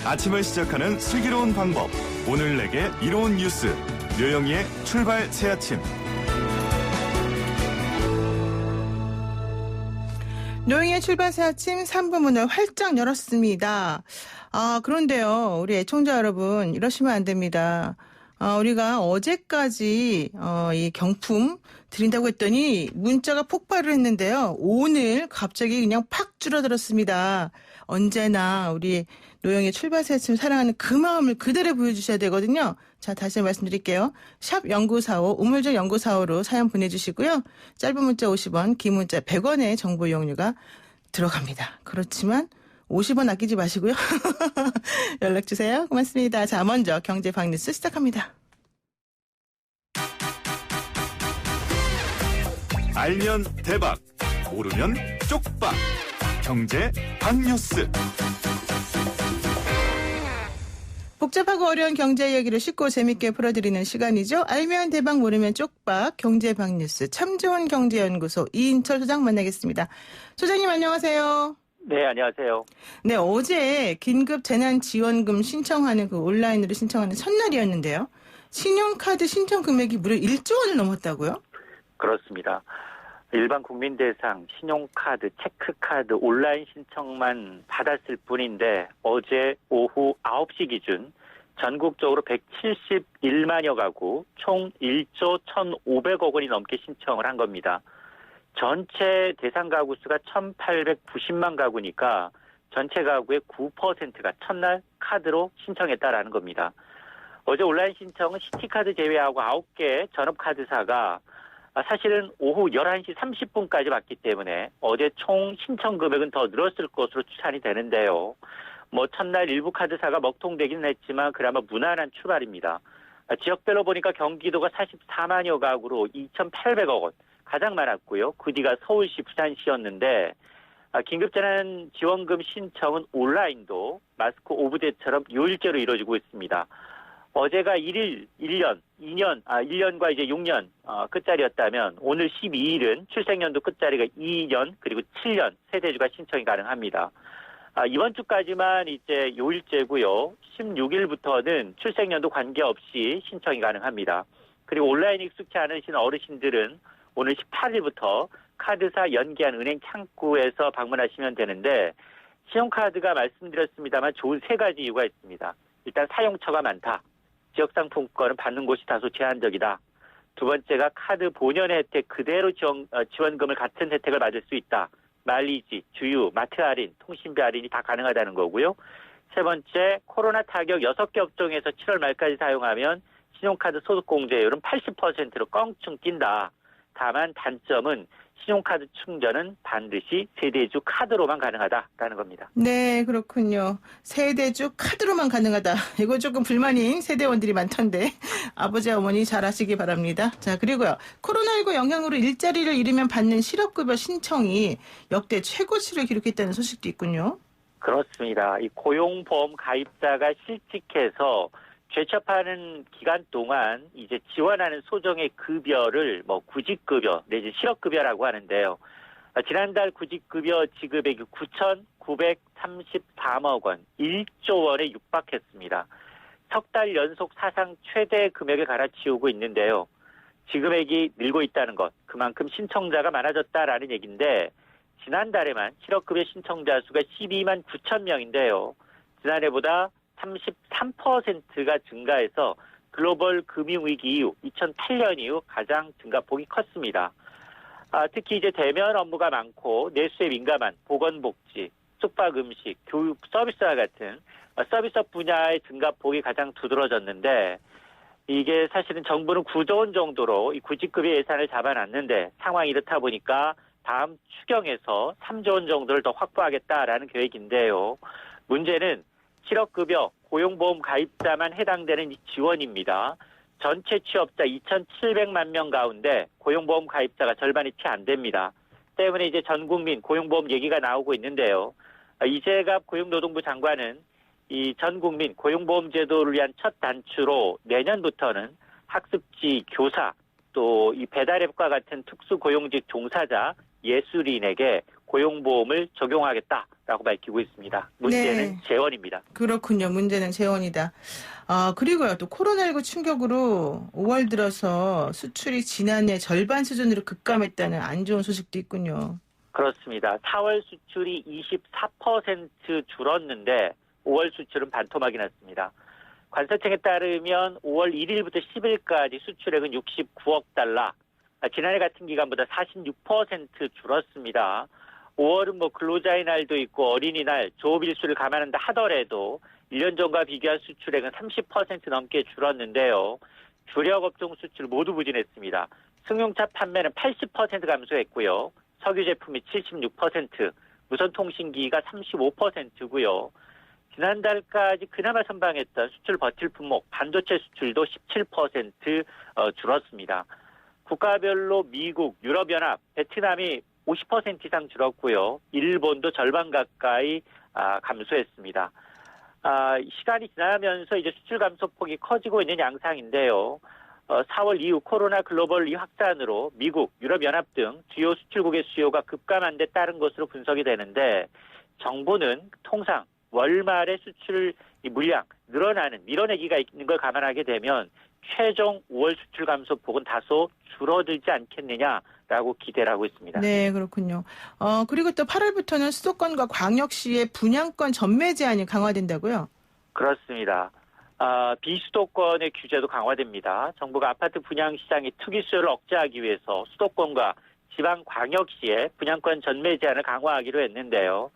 아침을 시작하는 슬기로운 방법. 오늘 내게 이로운 뉴스. 묘영이의 출발 새아침. 묘영이의 출발 새아침 3부 문을 활짝 열었습니다. 그런데요, 우리 애청자 여러분, 이러시면 안 됩니다. 우리가 어제까지 이 경품 드린다고 했더니 문자가 폭발을 했는데요. 오늘 갑자기 그냥 팍 줄어들었습니다. 언제나 우리 노영의 출발 새아침 사랑하는 그 마음을 그대로 보여주셔야 되거든요. 자, 다시 말씀드릴게요. 샵 0945, 우물정 0945로 사연 보내주시고요. 짧은 문자 50원, 긴 문자 100원의 정보 이용료가 들어갑니다. 그렇지만 50원 아끼지 마시고요. 연락주세요. 고맙습니다. 자, 먼저 경제방뉴스 시작합니다. 알면 대박, 모르면 쪽박. 경제방뉴스. 복잡하고 어려운 경제 이야기를 쉽고 재밌게 풀어드리는 시간이죠. 알면 대박, 모르면 쪽박. 경제방뉴스 참 좋은 경제연구소 이인철 소장 만나겠습니다. 소장님 안녕하세요. 네, 안녕하세요. 네, 어제 긴급 재난지원금 신청하는 그 온라인으로 신청하는 첫날이었는데요. 신용카드 신청 금액이 무려 1조 원을 넘었다고요? 그렇습니다. 일반 국민 대상 신용카드, 체크카드 온라인 신청만 받았을 뿐인데 어제 오후 9시 기준 전국적으로 171만여 가구 총 1조 1,500억 원이 넘게 신청을 한 겁니다. 전체 대상 가구 수가 1,890만 가구니까 전체 가구의 9%가 첫날 카드로 신청했다라는 겁니다. 어제 온라인 신청은 시티카드 제외하고 9개 전업카드사가 사실은 오후 11시 30분까지 받기 때문에 어제 총 신청 금액은 더 늘었을 것으로 추산이 되는데요. 첫날 일부 카드사가 먹통되기는 했지만 그나마 무난한 출발입니다. 지역별로 보니까 경기도가 44만여 가구로 2,800억 원 가장 많았고요. 그 뒤가 서울시, 부산시였는데 긴급재난지원금 신청은 온라인도 마스크 오브제처럼 요일제로 이루어지고 있습니다. 어제가 1년과 이제 6년 끝자리였다면 오늘 12일은 출생연도 끝자리가 2년 그리고 7년 세대주가 신청이 가능합니다. 이번 주까지만 이제 요일제고요. 16일부터는 출생연도 관계없이 신청이 가능합니다. 그리고 온라인 익숙치 않으신 어르신들은 오늘 18일부터 카드사 연계한 은행 창구에서 방문하시면 되는데 신용카드가 말씀드렸습니다만 좋은 세 가지 이유가 있습니다. 일단 사용처가 많다. 지역상품권은 받는 곳이 다소 제한적이다. 두 번째가 카드 본연의 혜택 그대로 지원금을 같은 혜택을 받을 수 있다. 마일리지, 주유, 마트 할인, 통신비 할인이 다 가능하다는 거고요. 세 번째, 코로나 타격 6개 업종에서 7월 말까지 사용하면 신용카드 소득공제율은 80%로 껑충 낀다. 다만 단점은 신용카드 충전은 반드시 세대주 카드로만 가능하다라는 겁니다. 네, 그렇군요. 세대주 카드로만 가능하다. 이거 조금 불만인 세대원들이 많던데 아버지, 어머니 잘 하시기 바랍니다. 자, 그리고요. 코로나19 영향으로 일자리를 잃으면 받는 실업급여 신청이 역대 최고치를 기록했다는 소식도 있군요. 그렇습니다. 이 고용보험 가입자가 실직해서 재취업하는 기간 동안 이제 지원하는 소정의 급여를 구직급여 내지 실업급여라고 하는데요. 지난달 구직급여 지급액이 9,933억 원, 1조 원에 육박했습니다. 석 달 연속 사상 최대 금액을 갈아치우고 있는데요. 지급액이 늘고 있다는 것, 그만큼 신청자가 많아졌다라는 얘기인데 지난달에만 실업급여 신청자 수가 12만 9천 명인데요. 지난해보다 33%가 증가해서 글로벌 금융위기 이후 2008년 이후 가장 증가폭이 컸습니다. 특히 이제 대면 업무가 많고 내수에 민감한 보건복지, 숙박음식, 교육 서비스와 같은 서비스업 분야의 증가폭이 가장 두드러졌는데 이게 사실은 정부는 9조 원 정도로 이 구직급여 예산을 잡아놨는데 상황이 이렇다 보니까 다음 추경에서 3조 원 정도를 더 확보하겠다라는 계획인데요. 문제는 실업급여, 고용보험 가입자만 해당되는 이 지원입니다. 전체 취업자 2,700만 명 가운데 고용보험 가입자가 절반이 채 안 됩니다. 때문에 이제 전 국민 고용보험 얘기가 나오고 있는데요. 이재갑 고용노동부 장관은 이 전 국민 고용보험 제도를 위한 첫 단추로 내년부터는 학습지 교사 또 이 배달앱과 같은 특수고용직 종사자 예술인에게 고용보험을 적용하겠다라고 밝히고 있습니다. 문제는 네. 재원입니다. 그렇군요. 문제는 재원이다. 그리고요. 또 코로나19 충격으로 5월 들어서 수출이 지난해 절반 수준으로 급감했다는 안 좋은 소식도 있군요. 그렇습니다. 4월 수출이 24% 줄었는데 5월 수출은 반토막이 났습니다. 관세청에 따르면 5월 1일부터 10일까지 수출액은 69억 달러, 지난해 같은 기간보다 46% 줄었습니다. 5월은 근로자의 날도 있고 어린이날, 조업일수를 감안한다 하더라도 1년 전과 비교한 수출액은 30% 넘게 줄었는데요. 주력 업종 수출 모두 부진했습니다. 승용차 판매는 80% 감소했고요. 석유 제품이 76%, 무선통신기기가 35%고요. 지난달까지 그나마 선방했던 수출 버틸 품목 반도체 수출도 17% 줄었습니다. 국가별로 미국, 유럽연합, 베트남이 50% 이상 줄었고요. 일본도 절반 가까이 감소했습니다. 시간이 지나면서 이제 수출 감소폭이 커지고 있는 양상인데요. 4월 이후 코로나 글로벌 확산으로 미국, 유럽연합 등 주요 수출국의 수요가 급감한 데 따른 것으로 분석이 되는데 정부는 통상 월말에 수출 물량 늘어나는 밀어내기가 있는 걸 감안하게 되면 최종 5월 수출 감소폭은 다소 줄어들지 않겠느냐라고 기대를 하고 있습니다. 네, 그렇군요. 그리고 또 8월부터는 수도권과 광역시의 분양권 전매 제한이 강화된다고요? 그렇습니다. 비수도권의 규제도 강화됩니다. 정부가 아파트 분양 시장의 투기 수요를 억제하기 위해서 수도권과 지방 광역시의 분양권 전매 제한을 강화하기로 했는데요.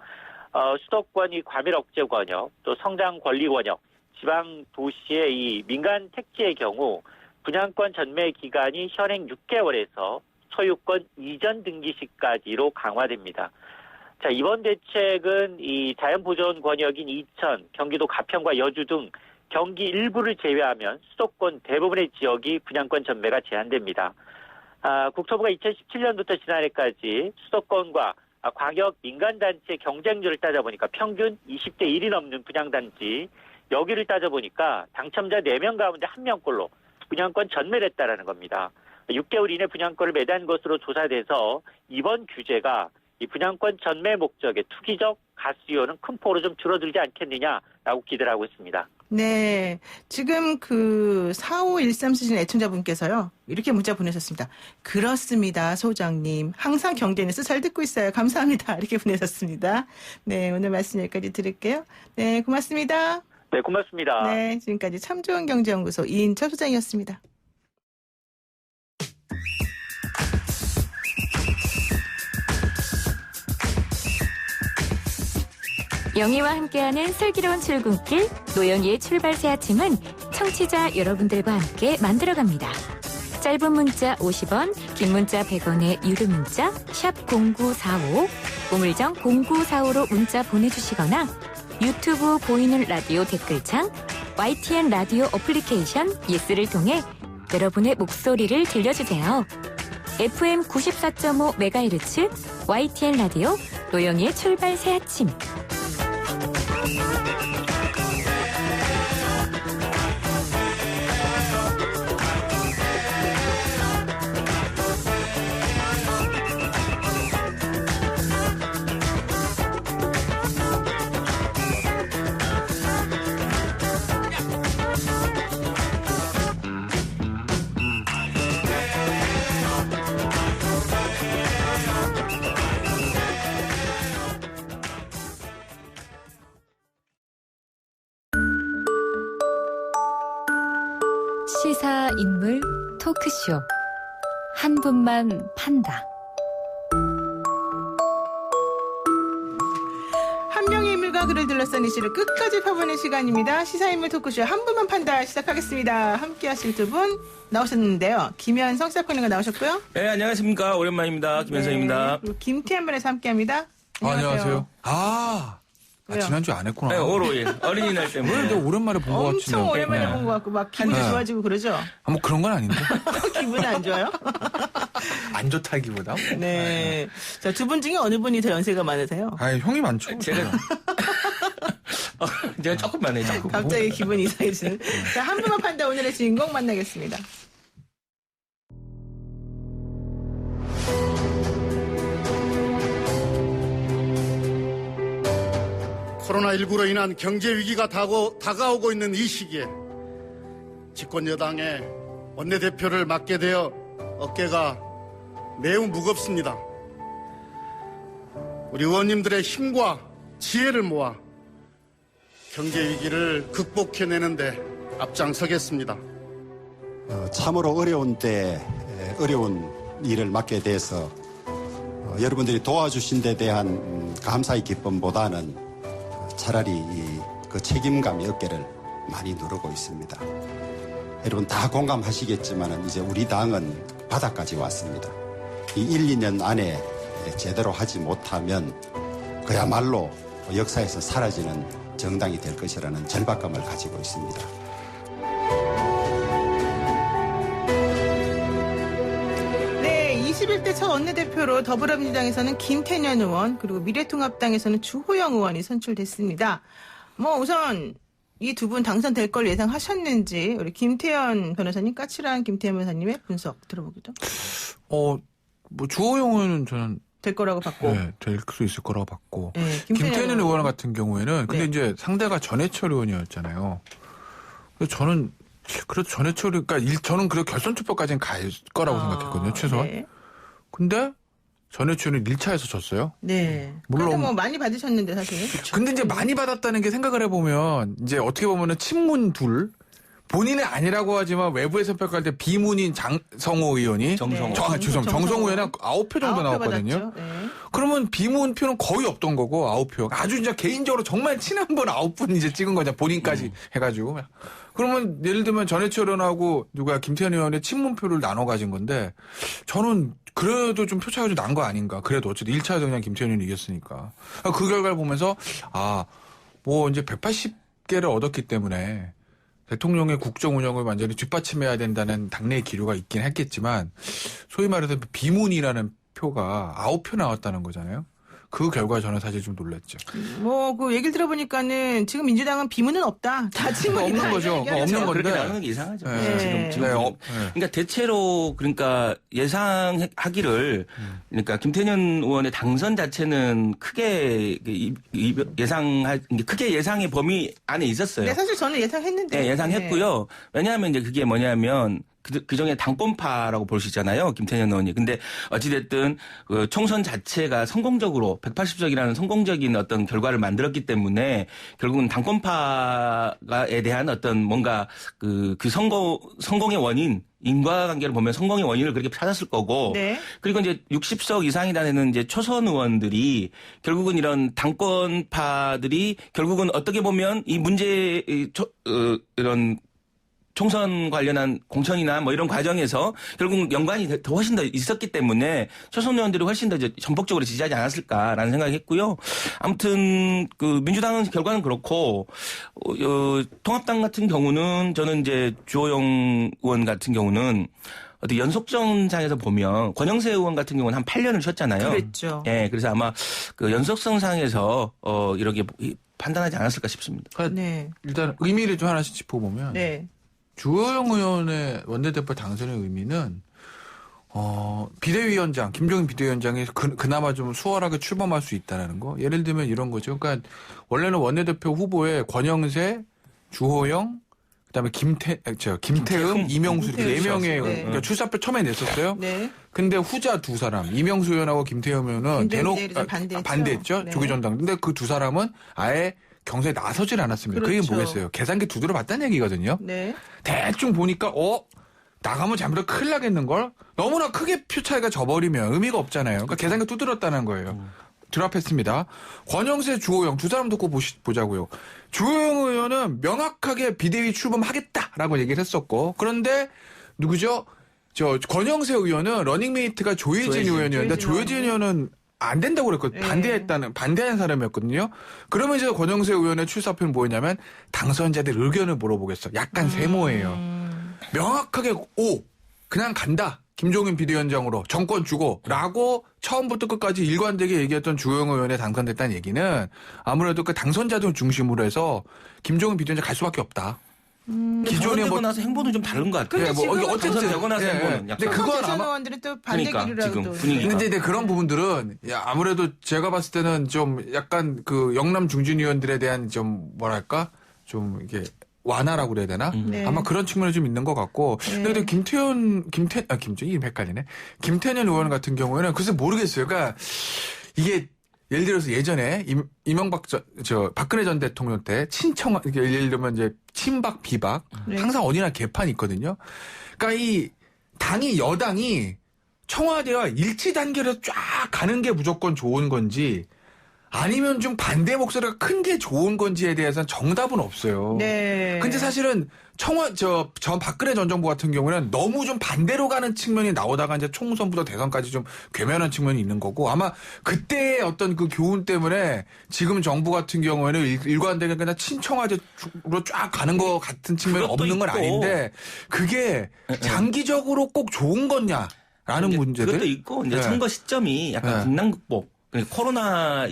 수도권이 과밀 억제 권역, 또 성장 권리 권역, 지방 도시의 이 민간 택지의 경우 분양권 전매 기간이 현행 6개월에서 소유권 이전 등기 시까지로 강화됩니다. 자, 이번 대책은 이 자연보존 권역인 이천, 경기도 가평과 여주 등 경기 일부를 제외하면 수도권 대부분의 지역이 분양권 전매가 제한됩니다. 국토부가 2017년부터 지난해까지 수도권과 광역 민간단체 경쟁률을 따져보니까 평균 20대 1이 넘는 분양단지, 여기를 따져보니까 당첨자 4명 가운데 1명꼴로 분양권 전매를 했다라는 겁니다. 6개월 이내 분양권을 매단 것으로 조사돼서 이번 규제가 이 분양권 전매 목적의 투기적 가수요는 큰 폭으로 좀 줄어들지 않겠느냐라고 기대를 하고 있습니다. 네. 지금 4513 쓰신 애청자분께서요. 이렇게 문자 보내셨습니다. 그렇습니다, 소장님. 항상 경제 뉴스 잘 듣고 있어요. 감사합니다. 이렇게 보내셨습니다. 네, 오늘 말씀 여기까지 드릴게요. 네, 고맙습니다. 네, 고맙습니다. 네, 지금까지 참 좋은 경제연구소 이인철 소장이었습니다. 영희와 함께하는 슬기로운 출근길, 노영희의 출발 새 아침은 청취자 여러분들과 함께 만들어갑니다. 짧은 문자 50원, 긴 문자 100원의 유료 문자 샵 0945, 우물정 0945로 문자 보내주시거나 유튜브 보이는 라디오 댓글창, YTN 라디오 어플리케이션 예스를 통해 여러분의 목소리를 들려주세요. FM 94.5MHz YTN 라디오 노영희의 출발 새 아침. 시사 인물 토크쇼 한 분만 판다. 한 명의 인물과 그를 둘러싼 이슈를 끝까지 펴보는 시간입니다. 시사인물 토크쇼 한 분만 판다 시작하겠습니다. 함께 하실 두 분 나오셨는데요. 김현성 시사평론가 나오셨고요. 네, 안녕하십니까. 오랜만입니다. 김현성입니다. 네, 그리고 김태현변에서 함께합니다. 안녕하세요. 왜요? 지난주에 안 했구나. 네, 5월 5일 어린이날 때문에. 왜 내가 오랜만에 본 것 같지? 엄청 오랜만에 네. 본 것 같고 막 기분이 네. 좋아지고 그러죠? 뭐 그런 건 아닌데. 기분이 안 좋아요? 안 좋다기보다. 네. 자, 두 분 중에 어느 분이 더 연세가 많으세요? 형이 많죠. 제가 조금만 해, 조금. 갑자기 기분이 이상해지는. 자, 한 분만 판다 오늘의 주인공 만나겠습니다. 코로나19로 인한 경제 위기가 다가오고 있는 이 시기에 집권 여당의 원내대표를 맡게 되어 어깨가 매우 무겁습니다. 우리 의원님들의 힘과 지혜를 모아 경제 위기를 극복해내는데 앞장서겠습니다. 참으로 어려운 때 어려운 일을 맡게 돼서 여러분들이 도와주신 데 대한 감사의 기쁨보다는 차라리 그 책임감이 어깨를 많이 누르고 있습니다. 여러분 다 공감하시겠지만 이제 우리 당은 바닥까지 왔습니다. 이 1, 2년 안에 제대로 하지 못하면 그야말로 역사에서 사라지는 정당이 될 것이라는 절박감을 가지고 있습니다. 네, 21대 첫 원내대표로 더불어민주당에서는 김태년 의원 그리고 미래통합당에서는 주호영 의원이 선출됐습니다. 우선 이 두 분 당선될 걸 예상하셨는지 우리 김태현 변호사님, 까칠한 김태현 변호사님의 분석 들어보기죠. 주호영은 저는 될 거라고 봤고. 네, 될 수 있을 거라고 봤고. 네, 김태년 의원 같은 경우에는 근데 네. 이제 상대가 전해철 의원이었잖아요. 그래서 저는 그래도 전해철이 그러니까 저는 그래도 결선 투표까지는 갈 거라고 생각했거든요, 최소한. 네. 근데 전해철은 1차에서 졌어요. 네. 물론 물론 많이 받으셨는데 사실. 근데 이제 많이 받았다는 게 생각을 해보면 이제 어떻게 보면은 친문 둘 본인은 아니라고 하지만 외부에서 평가할 때 비문인 장성호 의원이 정성호. 정성호 의원은 9표 정도 9표 나왔거든요. 받았죠. 네. 그러면 비문 표는 거의 없던 거고 9표. 아주 진짜 개인적으로 정말 친한 분 9분 이제 찍은 거죠. 본인까지 해가지고. 그러면 예를 들면 전해철 의원하고 누가 김태현 의원의 친문표를 나눠 가진 건데 저는 그래도 좀 표 차이가 좀 난 거 아닌가. 그래도 어쨌든 1차에서 그냥 김태현 의원이 이겼으니까. 그 결과를 보면서 이제 180개를 얻었기 때문에 대통령의 국정 운영을 완전히 뒷받침해야 된다는 당내의 기류가 있긴 했겠지만 소위 말해서 비문이라는 표가 9표 나왔다는 거잖아요. 그 결과에 저는 사실 좀 놀랐죠. 그 얘기를 들어보니까는 지금 민주당은 비문은 없다. 다 친문이다. 없는 거죠. 없는 건데. 그렇게 나누는 게 이상하죠. 네. 지금. 그러니까 대체로 그러니까 예상하기를 그러니까 김태년 의원의 당선 자체는 크게 크게 예상의 범위 안에 있었어요. 네, 사실 저는 예상했는데. 네, 예상했고요. 왜냐하면 이제 그게 뭐냐면 그중에 당권파라고 볼 수 있잖아요. 김태년 의원이. 근데 어찌됐든 그 총선 자체가 성공적으로 180석이라는 성공적인 어떤 결과를 만들었기 때문에 결국은 당권파에 대한 어떤 뭔가 그 성공의 원인 인과관계를 보면 성공의 원인을 그렇게 찾았을 거고 네. 그리고 이제 60석 이상이 되는 이제 초선 의원들이 결국은 이런 당권파들이 결국은 어떻게 보면 이 문제 이런 총선 관련한 공천이나 뭐 이런 과정에서 결국 연관이 더 훨씬 더 있었기 때문에 초선 의원들이 훨씬 더 이제 전폭적으로 지지하지 않았을까라는 생각을 했고요. 아무튼 그 민주당은 결과는 그렇고 통합당 같은 경우는 저는 이제 주호영 의원 같은 경우는 어떻게 연속성상에서 보면 권영세 의원 같은 경우는 한 8년을 쉬었잖아요. 그랬죠. 네, 그래서 아마 그 연속성상에서 이렇게 판단하지 않았을까 싶습니다. 네. 일단 의미를 좀 하나씩 짚어보면 네. 주호영 의원의 원내대표 당선의 의미는 비대위원장 김종인 비대위원장이 그나마 좀 수월하게 출범할 수 있다는 거. 예를 들면 이런 거죠. 그러니까 원래는 원내대표 후보에 권영세, 주호영, 그다음에 김태흠, 이명수 이렇게 4명의 네. 그러니까 출사표 처음에 냈었어요. 네. 근데 후자 두 사람 이명수 의원하고 김태흠 의원은 대놓고 반대했죠. 네. 조기전당. 근데 그 두 사람은 아예 경선에 나서질 않았습니다. 그렇죠. 그게 뭐겠어요? 계산기 두드려 봤다는 얘기거든요. 네. 대충 보니까 나가면 잘못하면 큰일 나겠는걸? 너무나 크게 표 차이가 져버리면 의미가 없잖아요. 그러니까 계산기 두드렸다는 거예요. 드랍했습니다. 권영세, 주호영 두 사람 듣고 보자고요. 주호영 의원은 명확하게 비대위 출범하겠다라고 얘기를 했었고 그런데 누구죠? 권영세 의원은 러닝메이트가 조혜진 의원이었는데 조혜진 의원은 안 된다고 그랬거든요. 반대한 사람이었거든요. 그러면 이제 권영세 의원의 출사표는 뭐였냐면 당선자들 의견을 물어보겠어. 약간 세모예요. 명확하게 그냥 간다. 김종인 비대위원장으로 정권 주고 라고 처음부터 끝까지 일관되게 얘기했던 주호영 의원에 당선됐다는 얘기는 아무래도 그 당선자들 중심으로 해서 김종인 비대위원장 갈 수밖에 없다. 기존에 되고 뭐 나서 행보는 좀 다른 것 같아요. 근데 뭐 지금은 어쨌든 당선되고 나서 행보는 근데 약간 그건 대선 아마 의원들은 또 반대 그러니까 기류라고 지금 분위기가. 근데 이제 그런 부분들은 아무래도 제가 봤을 때는 좀 약간 그 영남 중진 의원들에 대한 좀 뭐랄까 좀 이게 완화라고 그래야 되나? 네. 아마 그런 측면이 좀 있는 것 같고. 네. 근데 이름 헷갈리네. 김태년 의원 같은 경우에는 글쎄 모르겠어요. 그러니까 이게 예를 들어서 예전에 박근혜 전 대통령 때 예를 들면 이제 친박 비박 네. 항상 어디나 개판이 있거든요. 그러니까 이 여당이 청와대와 일치 단계로 쫙 가는 게 무조건 좋은 건지 아니면 좀 반대 목소리가 큰 게 좋은 건지에 대해서는 정답은 없어요. 네. 근데 사실은 전 박근혜 전 정부 같은 경우는 너무 좀 반대로 가는 측면이 나오다가 이제 총선부터 대선까지 좀 괴면한 측면이 있는 거고 아마 그때의 어떤 그 교훈 때문에 지금 정부 같은 경우에는 일관되게 그냥 친청와대로 쫙 가는 것 같은 측면이 그것도 없는 건 있고. 아닌데 그게 장기적으로 꼭 좋은 거냐라는 문제들. 그것도 있고 이제 네. 선거 시점이 약간 네. 국난극복. 코로나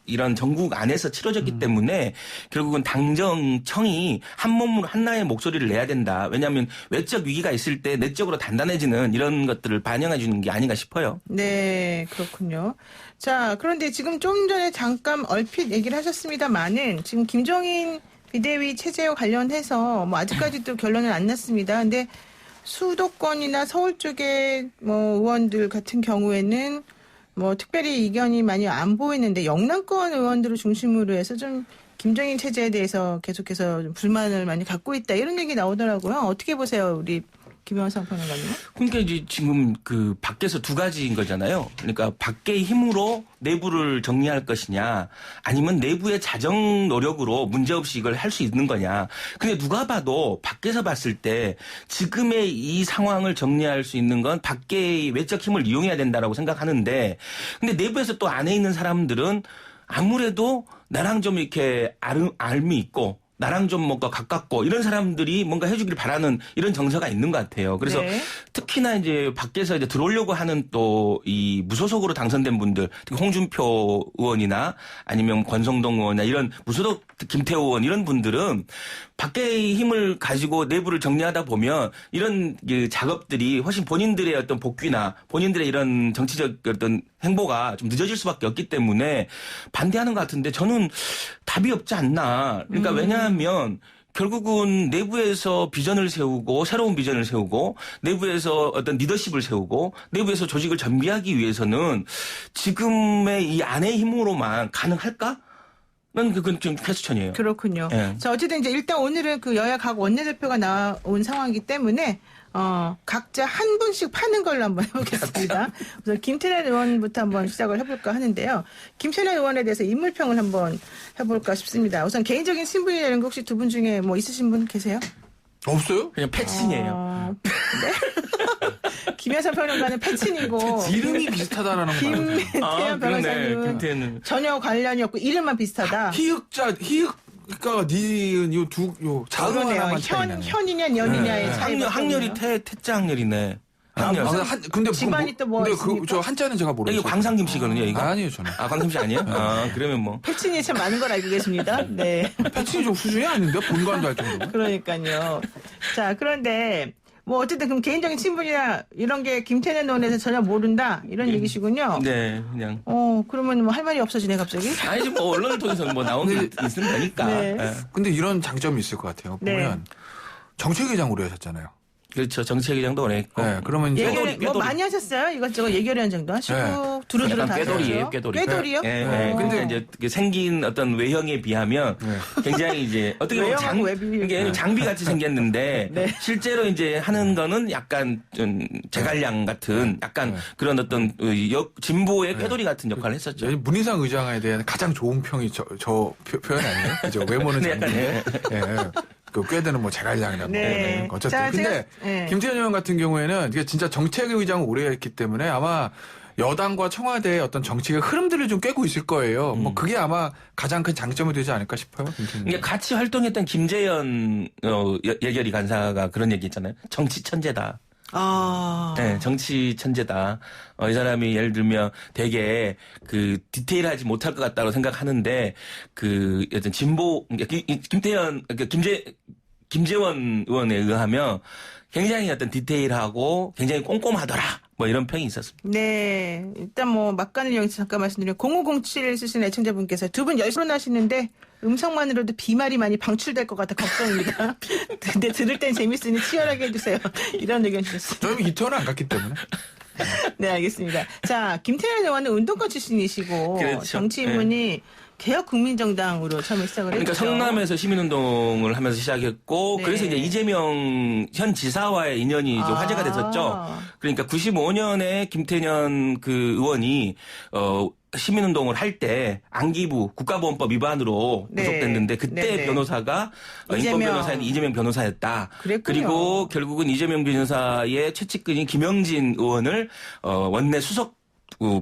이런 전국 안에서 치러졌기 때문에 결국은 당정청이 한 몸으로 한나의 목소리를 내야 된다. 왜냐하면 외적 위기가 있을 때 내적으로 단단해지는 이런 것들을 반영해 주는 게 아닌가 싶어요. 네, 그렇군요. 자, 그런데 지금 좀 전에 잠깐 얼핏 얘기를 하셨습니다만은 지금 김종인 비대위 체제와 관련해서 뭐 아직까지도 결론은 안 났습니다. 근데 수도권이나 서울 쪽의 뭐 의원들 같은 경우에는 뭐 특별히 이견이 많이 안 보이는데 영남권 의원들을 중심으로 해서 좀 김종인 체제에 대해서 계속해서 좀 불만을 많이 갖고 있다 이런 얘기 나오더라고요. 어떻게 보세요, 우리 김영삼 평론가님? 그러니까 이제 지금 그 밖에서 두 가지인 거잖아요. 그러니까 밖의 힘으로 내부를 정리할 것이냐, 아니면 내부의 자정 노력으로 문제없이 이걸 할 수 있는 거냐. 근데 누가 봐도 밖에서 봤을 때 지금의 이 상황을 정리할 수 있는 건 밖의 외적 힘을 이용해야 된다라고 생각하는데, 근데 내부에서 또 안에 있는 사람들은 아무래도 나랑 좀 이렇게 알미 있고 나랑 좀 뭔가 가깝고 이런 사람들이 뭔가 해주길 바라는 이런 정서가 있는 것 같아요. 그래서 네. 특히나 이제 밖에서 이제 들어오려고 하는 또 이 무소속으로 당선된 분들, 특히 홍준표 의원이나 아니면 권성동 의원이나 이런 무소속 김태호 의원 이런 분들은 밖의 힘을 가지고 내부를 정리하다 보면 이런 그 작업들이 훨씬 본인들의 어떤 복귀나 본인들의 이런 정치적 어떤 행보가 좀 늦어질 수밖에 없기 때문에 반대하는 것 같은데 저는 답이 없지 않나. 그러니까 왜냐하면 결국은 내부에서 비전을 세우고 새로운 비전을 세우고 내부에서 어떤 리더십을 세우고 내부에서 조직을 정비하기 위해서는 지금의 이 안의 힘으로만 가능할까? 난 그건 좀 퀘스천이에요. 그렇군요. 예. 자, 어쨌든 이제 일단 오늘은 그 여야 각 원내대표가 나온 상황이기 때문에 각자 한 분씩 파는 걸로 한번 해보겠습니다. 우선 김태년 의원부터 한번 시작을 해볼까 하는데요. 김태년 의원에 대해서 인물평을 한번 해볼까 싶습니다. 우선 개인적인 신분이라는 거 혹시 두 분 중에 뭐 있으신 분 계세요? 없어요? 그냥 패친이에요. 네. 김현선 평론가는 패친이고 이름이 비슷하다라는 거. 김태현 변호사는 김태현은. 전혀 관련이 없고 이름만 비슷하다. 희흑가 니은 요 자음 그러네요. 하나만 차이나네. 현이냐 연이냐의 차이. 학렬이 태자 학렬이네. 학렬. 근데 집안이 또 뭐 근데 있습니까? 저 한자는 제가 모르겠어요. 이게 광상김 씨거든요, 이거. 아니에요, 저는. 아, 광상김 씨 아니에요? 아, 그러면 뭐. 패친이 참 많은 걸 알고 계십니다. 네. 패친이 좀 수준이 아닌데 본관도 할 정도로. 그러니까요. 자, 그런데 뭐 어쨌든 그럼 개인적인 친분이나 이런 게 김태년 의원에서 전혀 모른다 이런 얘기시군요. 네, 그냥. 그러면 뭐 할 말이 없어지네 갑자기. 아니지, 뭐, 언론을 통해서 뭐 나온 게 있으면 되니까. 네. 예. 근데 이런 장점이 있을 것 같아요. 네. 보면 정책위장으로 하셨잖아요. 그렇죠. 정치회장도 오래 했고. 네, 그러면 이제 예결 뭐 꾀돌이. 많이 하셨어요? 이것저것 예결위원장도 하시고 네. 두루두루 다 약간 꾀돌이에요, 하셨죠? 꾀돌이. 꾀돌이요? 예, 예. 어. 근데 이제 그 생긴 어떤 외형에 비하면 굉장히 이제 어떻게 보면 외형하고 외비. 이게 장비 같이 생겼는데 네. 실제로 이제 하는 거는 약간 좀 제갈량 같은 약간 그런 어떤 진보의 꾀돌이 같은 역할을 했었죠. 문희상 의장에 대한 가장 좋은 평이 저 표현 아니에요? 그죠? 외모는 네, 약간, 장비인데. 예. 그 꾀대는 뭐 제갈량이라고. 네. 어쨌든. 자, 근데 김태현 의원 같은 경우에는 이게 진짜 정책의장을 오래 했기 때문에 아마 여당과 청와대의 어떤 정치의 흐름들을 좀 꿰고 있을 거예요. 뭐 그게 아마 가장 큰 장점이 되지 않을까 싶어요. 그러니까 같이 활동했던 김재현 예결위 간사가 그런 얘기 있잖아요. 정치 천재다. 네, 정치 천재다. 이 사람이 예를 들면 되게 그 디테일하지 못할 것 같다고 생각하는데 그 어떤 진보 김태현 김재원 의원에 의하면 굉장히 어떤 디테일하고 굉장히 꼼꼼하더라. 뭐 이런 평이 있었습니다. 네. 일단 뭐 막간을 이용해서 잠깐 말씀드리면 0507 쓰시는 애청자분께서 두 분 열심히 하시는데 음성만으로도 비말이 많이 방출될 것 같아 걱정입니다. 근데 들을 땐 재밌으니 치열하게 해주세요. 이런 의견 주셨습니다. 저는 이태원을 안 갔기 때문에. 네, 알겠습니다. 자, 김태현 의원은 운동권 출신이시고 그렇죠. 정치 입문이 개혁국민정당으로 처음에 시작을 그러니까 했죠. 성남에서 시민운동을 하면서 시작했고 네. 그래서 이제 이재명 현 지사와의 인연이 좀 화제가 됐었죠. 그러니까 95년에 김태년 그 의원이 시민운동을 할 때 안기부 국가보안법 위반으로 네. 구속됐는데 그때 네, 네. 변호사가 이재명. 인권 변호사인 이재명 변호사였다. 그랬군요. 그리고 결국은 이재명 변호사의 최측근인 김영진 의원을 원내 수석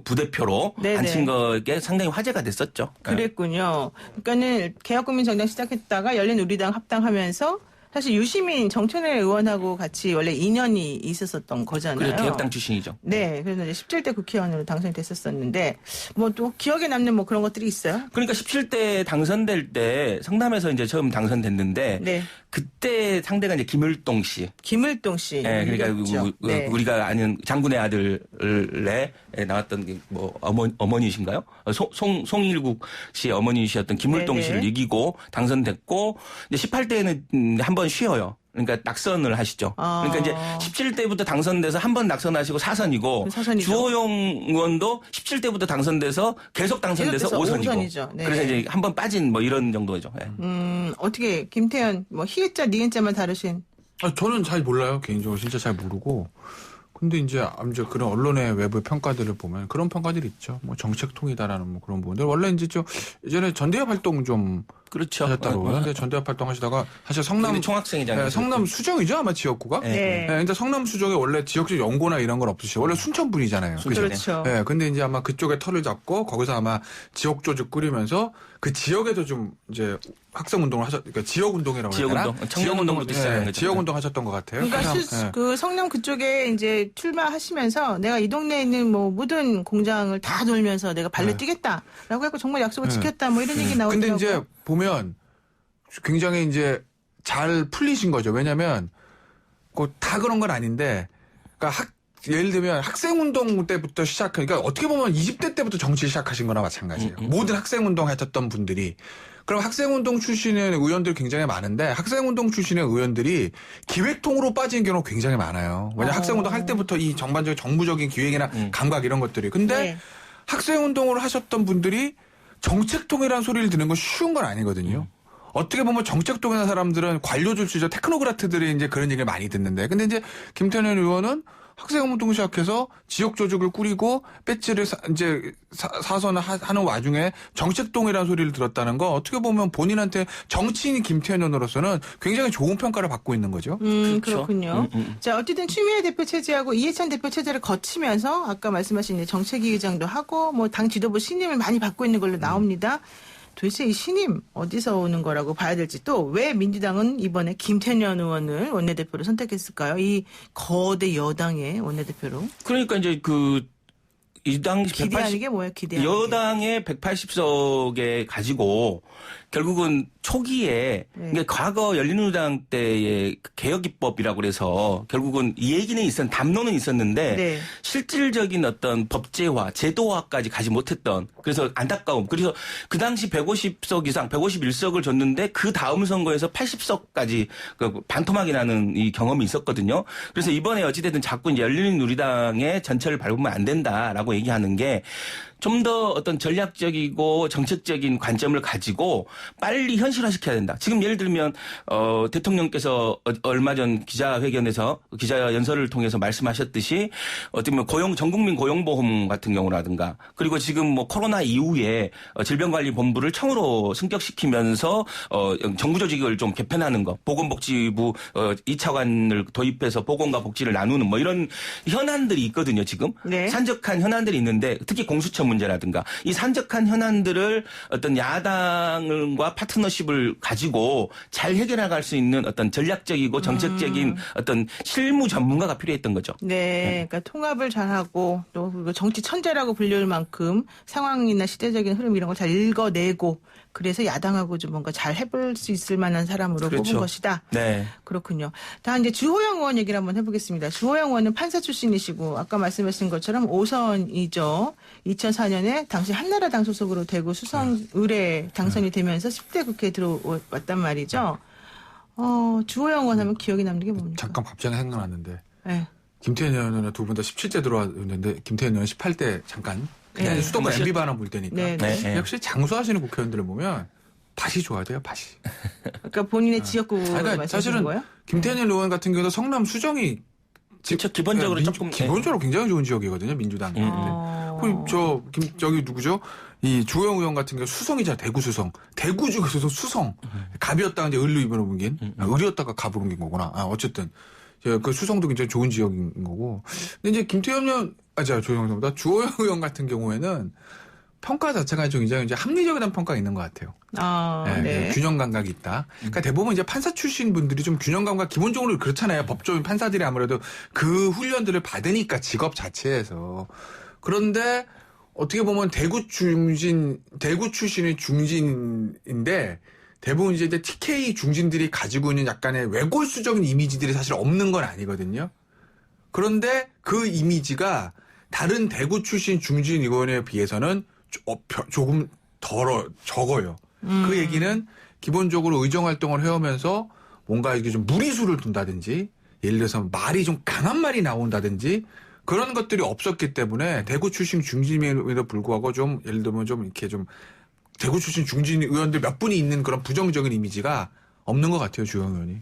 부대표로 네네. 앉힌 것에 상당히 화제가 됐었죠. 그랬군요. 그러니까는 개혁국민정당 시작했다가 열린우리당 합당하면서 사실 유시민 정청래 의원하고 같이 원래 인연이 있었었던 거잖아요. 그래 개혁당 출신이죠. 네, 그래서 이제 17대 국회의원으로 당선이 됐었었는데 뭐 또 기억에 남는 뭐 그런 것들이 있어요? 그러니까 17대 당선될 때 성남에서 이제 처음 당선됐는데 네. 그때 상대가 이제 김을동 씨. 김을동 씨. 네, 그러니까 네. 우리가 아는 장군의 아들에 나왔던 뭐 어머니신가요? 송일국 씨의 어머니셨던 김을동 네네. 씨를 이기고 당선됐고 이제 18대에는 한 번 쉬어요. 그러니까 낙선을 하시죠. 그러니까 이제 17대부터 당선돼서 한 번 낙선하시고 사선이고 사선이죠. 주호영 의원도 17대부터 당선돼서 계속 당선돼서 계속돼서 5선이고. 오선이죠. 네. 그래서 이제 한 번 빠진 뭐 이런 정도죠. 네. 어떻게 김태현 뭐 히읗자 니은자만 다루신 저는 잘 몰라요. 개인적으로 진짜 잘 모르고. 근데 이제 그런 언론의 외부 평가들을 보면 그런 평가들이 있죠. 뭐 정책통이다라는 뭐 그런 부분들. 원래 이제 예전에 전대협 활동 좀 그렇죠. 하셨다고 그러는데 전대협 활동 하시다가 사실 성남 총학생회장. 네, 성남 수정이죠 아마 지역구가. 네. 네. 근데 성남 수정에 원래 지역적 연고나 이런 건 없으시고 원래 순천 분이잖아요. 그죠? 그렇죠. 네, 근데 이제 아마 그쪽에 털을 잡고 거기서 아마 지역 조직 꾸리면서 그 지역에도 좀 이제 학생 운동을 그러니까 지역 운동이라고 해야 되나? 지역운동, 청년운동부터 시작한 거죠. 지역 운동 하셨던 것 같아요. 그러니까 네. 그 성남 그쪽에 이제 출마하시면서 내가 이 동네에 있는 뭐 모든 공장을 다 돌면서 내가 발로 네. 뛰겠다라고 해서 정말 약속을 네. 지켰다 뭐 이런 얘기 나오더라고요. 근데 이제 보면 굉장히 이제 잘 풀리신 거죠. 왜냐면 다 그런 건 아닌데 그러니까 예를 들면 학생운동 때부터 그러니까 어떻게 보면 20대 때부터 정치 시작하신 거나 마찬가지예요. 모든 학생운동 하셨던 분들이. 그럼 학생운동 출신의 의원들이 굉장히 많은데 학생운동 출신의 의원들이 기획통으로 빠지는 경우가 굉장히 많아요. 왜냐하면 학생운동 할 때부터 이 전반적인 정부적인 기획이나 감각 이런 것들이. 근데 네. 학생운동을 하셨던 분들이 정책통이라는 소리를 듣는 건 쉬운 건 아니거든요. 어떻게 보면 정책통이라는 사람들은 관료주치죠. 테크노크라트들이 이제 그런 얘기를 많이 듣는데. 근데 이제 김태년 의원은 학생운동 시작해서 지역 조직을 꾸리고 배지를 이제 사선하는 와중에 정책동이라는 소리를 들었다는 거 어떻게 보면 본인한테 정치인 김태년으로서는 굉장히 좋은 평가를 받고 있는 거죠. 그렇군요. 자, 어쨌든 추미애 대표 체제하고 이해찬 대표 체제를 거치면서 아까 말씀하신 이제 정책위 의장도 하고 뭐 당 지도부 신임을 많이 받고 있는 걸로 나옵니다. 도대체 이 신임 어디서 오는 거라고 봐야 될지 또 왜 민주당은 이번에 김태년 의원을 원내대표로 선택했을까요? 이 거대 여당의 원내대표로. 그러니까 이제 이 당시 기대하는 게 뭐예요? 기대하는 게. 여당의 180석에 가지고 결국은 초기에 그러니까 과거 열린우리당 때의 개혁입법이라고 그래서 결국은 이 얘기는 담론은 있었는데 네. 실질적인 어떤 법제화, 제도화까지 가지 못했던 그래서 안타까움. 그래서 그 당시 150석 이상, 151석을 줬는데 그 다음 선거에서 80석까지 반토막이 나는 이 경험이 있었거든요. 그래서 이번에 어찌됐든 자꾸 이제 열린우리당의 전체를 밟으면 안 된다라고 얘기하는 게 좀 더 어떤 전략적이고 정책적인 관점을 가지고 빨리 현실화시켜야 된다. 지금 예를 들면 대통령께서 얼마 전 기자회견에서 기자연설을 통해서 말씀하셨듯이 어떻게 보면 전국민 고용보험 같은 경우라든가 그리고 지금 뭐 코로나 이후에 질병관리본부를 청으로 승격시키면서 정부 조직을 좀 개편하는 거, 보건복지부 2차관을 도입해서 보건과 복지를 나누는 뭐 이런 현안들이 있거든요. 지금 네. 산적한 현안들이 있는데 특히 공수처 문제라든가 이 산적한 현안들을 어떤 야당과 파트너십을 가지고 잘 해결해갈 수 있는 어떤 전략적이고 정책적인 어떤 실무 전문가가 필요했던 거죠. 네, 그러니까 통합을 잘하고 또 그리고 정치 천재라고 불릴 만큼 상황이나 시대적인 흐름 이런 걸 잘 읽어내고 그래서 야당하고 좀 뭔가 잘 해볼 수 있을 만한 사람으로 그렇죠. 뽑은 것이다. 네. 그렇군요. 다음 이제 주호영 의원 얘기를 한번 해보겠습니다. 주호영 의원은 판사 출신이시고 아까 말씀하신 것처럼 5선이죠. 2004년에 당시 한나라당 소속으로 대구 수성 의뢰 당선이 되면서 10대 국회에 들어왔단 말이죠. 주호영 의원 하면 기억에 남는 게 뭡니까? 잠깐 갑자기 생각났는데 네. 김태현 의원은 두 분 다 17대 들어왔는데 김태현 의원은 18대 잠깐 그냥 네. 수도권 MB 반환 볼 때니까 네, 네. 역시 장수하시는 국회의원들을 보면 밭이 좋아야 돼요. 밭이. 그러니까 본인의 지역구 그러니까 말씀하시는 사실은 거예요? 김태현 의원 같은 경우도 성남 수정이 그렇죠. 기본적으로 조금 기본적으로 굉장히 좋은 지역이거든요. 민주당인데. 그럼 저기 누구죠? 이 주호영 의원 같은 경우 수성이잖아. 대구 수성. 대구 중에서도 수성. 갑이었다가 이제 을로 입으로 옮긴. 을이었다가 갑으로 옮긴 거구나. 어쨌든 그 수성도 굉장히 좋은 지역인 거고. 근데 이제 김태현 의원, 조호영 의원보다 주호영 의원 같은 경우에는 평가 자체가 좀 굉장히 이제 합리적이라는 평가가 있는 것 같아요. 네. 균형 감각이 있다. 그러니까 대부분 이제 판사 출신 분들이 좀 균형 감각 기본적으로 그렇잖아요. 법조인 판사들이 아무래도 그 훈련들을 받으니까 직업 자체에서. 그런데 어떻게 보면 대구 출신의 중진인데 대부분 이제 TK 중진들이 가지고 있는 약간의 외골수적인 이미지들이 사실 없는 건 아니거든요. 그런데 그 이미지가 다른 대구 출신 중진 의원에 비해서는 조금 적어요. 그 얘기는 기본적으로 의정활동을 해오면서 뭔가 이게 좀 무리수를 둔다든지 예를 들어서 말이 좀 강한 말이 나온다든지 그런 것들이 없었기 때문에 대구 출신 중진임에도 불구하고 좀 예를 들면 좀 이렇게 좀 대구 출신 중진 의원들 몇 분이 있는 그런 부정적인 이미지가 없는 것 같아요. 주호영 의원이.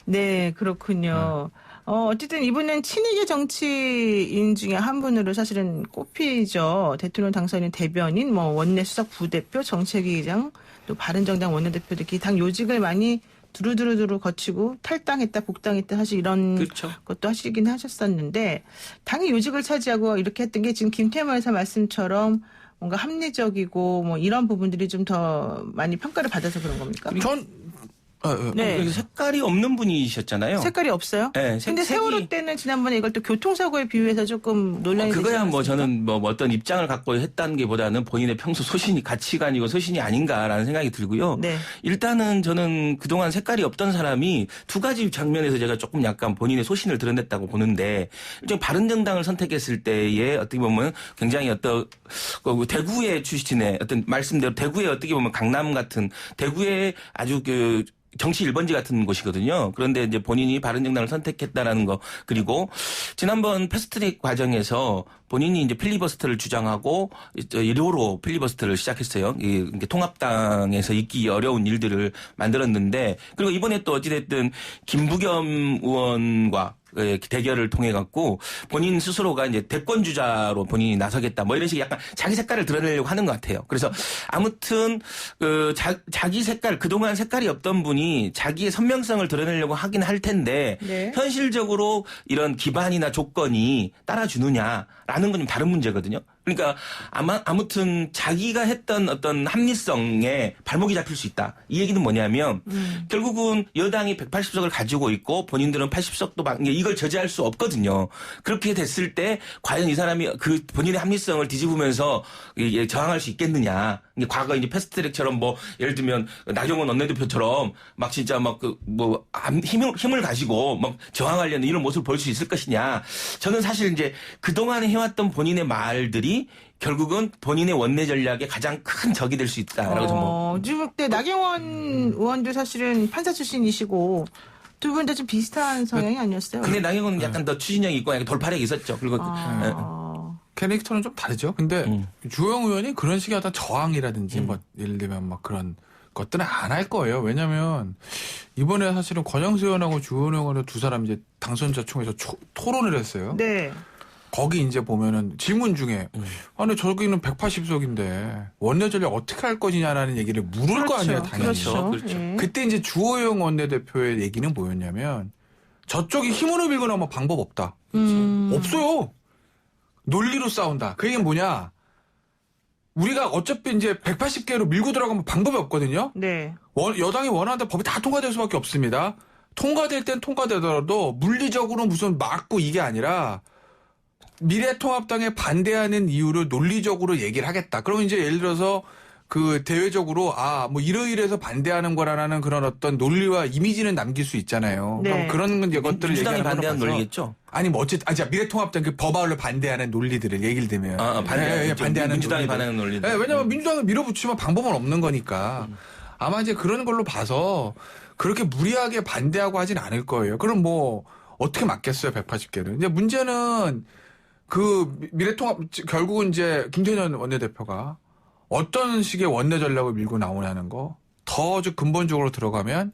네, 그렇군요. 어쨌든 이분은 친이계 정치인 중에 한 분으로 사실은 꼽히죠. 대통령 당선인 대변인, 원내 수석 부대표, 정책위의장, 또 바른정당 원내대표 이렇게 당 요직을 많이 두루두루 거치고 탈당했다, 복당했다 사실 이런 그렇죠. 것도 하시긴 하셨었는데 당의 요직을 차지하고 이렇게 했던 게 지금 김태만 의사 말씀처럼 뭔가 합리적이고 이런 부분들이 좀 더 많이 평가를 받아서 그런 겁니까? 네. 그래서 색깔이 없는 분이셨잖아요. 색깔이 없어요? 네, 근데 세월호 때는 지난번에 이걸 또 교통사고에 비유해서 조금 논란이 되지 그거야 않았습니까? 저는 어떤 입장을 갖고 했다는 게 보다는 본인의 평소 소신이 가치관이고 소신이 아닌가라는 생각이 들고요. 네. 일단은 저는 그동안 색깔이 없던 사람이 두 가지 장면에서 제가 조금 약간 본인의 소신을 드러냈다고 보는데 일종 바른정당을 선택했을 때에 어떻게 보면 굉장히 대구의 출신의 어떤 말씀대로 대구의 어떻게 보면 강남 같은 대구의 아주 정치 1번지 같은 곳이거든요. 그런데 이제 본인이 바른정당을 선택했다라는 거. 그리고 지난번 패스트트랙 과정에서 본인이 이제 필리버스터를 주장하고 1호로 필리버스터를 시작했어요. 통합당에서 있기 어려운 일들을 만들었는데 그리고 이번에 또 어찌됐든 김부겸 의원과 대결을 통해 갖고 본인 스스로가 이제 대권 주자로 본인이 나서겠다 이런 식의 약간 자기 색깔을 드러내려고 하는 것 같아요. 그래서 아무튼 자기 색깔 그동안 색깔이 없던 분이 자기의 선명성을 드러내려고 하긴 할 텐데 네. 현실적으로 이런 기반이나 조건이 따라주느냐라는 건 좀 다른 문제거든요. 그러니까 아무튼 자기가 했던 어떤 합리성에 발목이 잡힐 수 있다. 이 얘기는 뭐냐면 결국은 여당이 180석을 가지고 있고 본인들은 80석도 이걸 저지할 수 없거든요. 그렇게 됐을 때 과연 이 사람이 그 본인의 합리성을 뒤집으면서 저항할 수 있겠느냐. 과거 이제 패스트트랙처럼 예를 들면 나경원 원내대표처럼 막 진짜 힘을 가지고 저항하려는 이런 모습을 보일 수 있을 것이냐. 저는 사실 이제 그동안에 해왔던 본인의 말들이 결국은 본인의 원내 전략의 가장 큰 적이 될 수 있다라고 저는 지금 그때 나경원 의원도 사실은 판사 출신이시고 두 분 다 좀 비슷한 성향이 아니었어요? 근데 나경원은 약간 더 추진력이 있고 약간 돌파력이 있었죠. 그리고 캐릭터는 좀 다르죠. 근데 주호영 의원이 그런 식의 어떤 저항이라든지 예를 들면 그런 것들은 안 할 거예요. 왜냐하면 이번에 사실은 권영세 의원하고 주호영 의원 두 사람 이제 당선자 총회에서 토론을 했어요. 네. 거기 이제 보면은 질문 중에 아니 저기는 180석인데 원내 전략 어떻게 할 거냐라는 얘기를 물을 거 아니에요, 당연히. 그렇죠. 예. 그때 이제 주호영 원내대표의 얘기는 뭐였냐면 저쪽이 힘으로 밀고 나면 방법 없다. 없어요. 논리로 싸운다. 그 얘기는 뭐냐? 우리가 어차피 이제 180개로 밀고 들어가면 방법이 없거든요. 네. 여당이 원하는 법이 다 통과될 수밖에 없습니다. 통과될 땐 통과되더라도 물리적으로 무슨 막고 이게 아니라 미래통합당에 반대하는 이유를 논리적으로 얘기를 하겠다. 그러면 이제 예를 들어서 그 대외적으로 뭐 이러이러해서 반대하는 거라는 그런 어떤 논리와 이미지는 남길 수 있잖아요. 네. 그런 것들을 민주당이 얘기하는 반대하는 거는 논리겠죠. 아니 뭐 어쨌든 자 미래통합당 그 법안을 반대하는 논리들을 얘기를 들면 반대하는 민주당이 논리들. 반대하는 논리들. 왜냐하면 민주당을 밀어붙이면 방법은 없는 거니까 아마 이제 그런 걸로 봐서 그렇게 무리하게 반대하고 하진 않을 거예요. 그럼 뭐 어떻게 맞겠어요 180개를. 이제 문제는 그 미래통합 결국은 이제 김태년 원내대표가 어떤 식의 원내 전략을 밀고 나오냐는 거 더 근본적으로 들어가면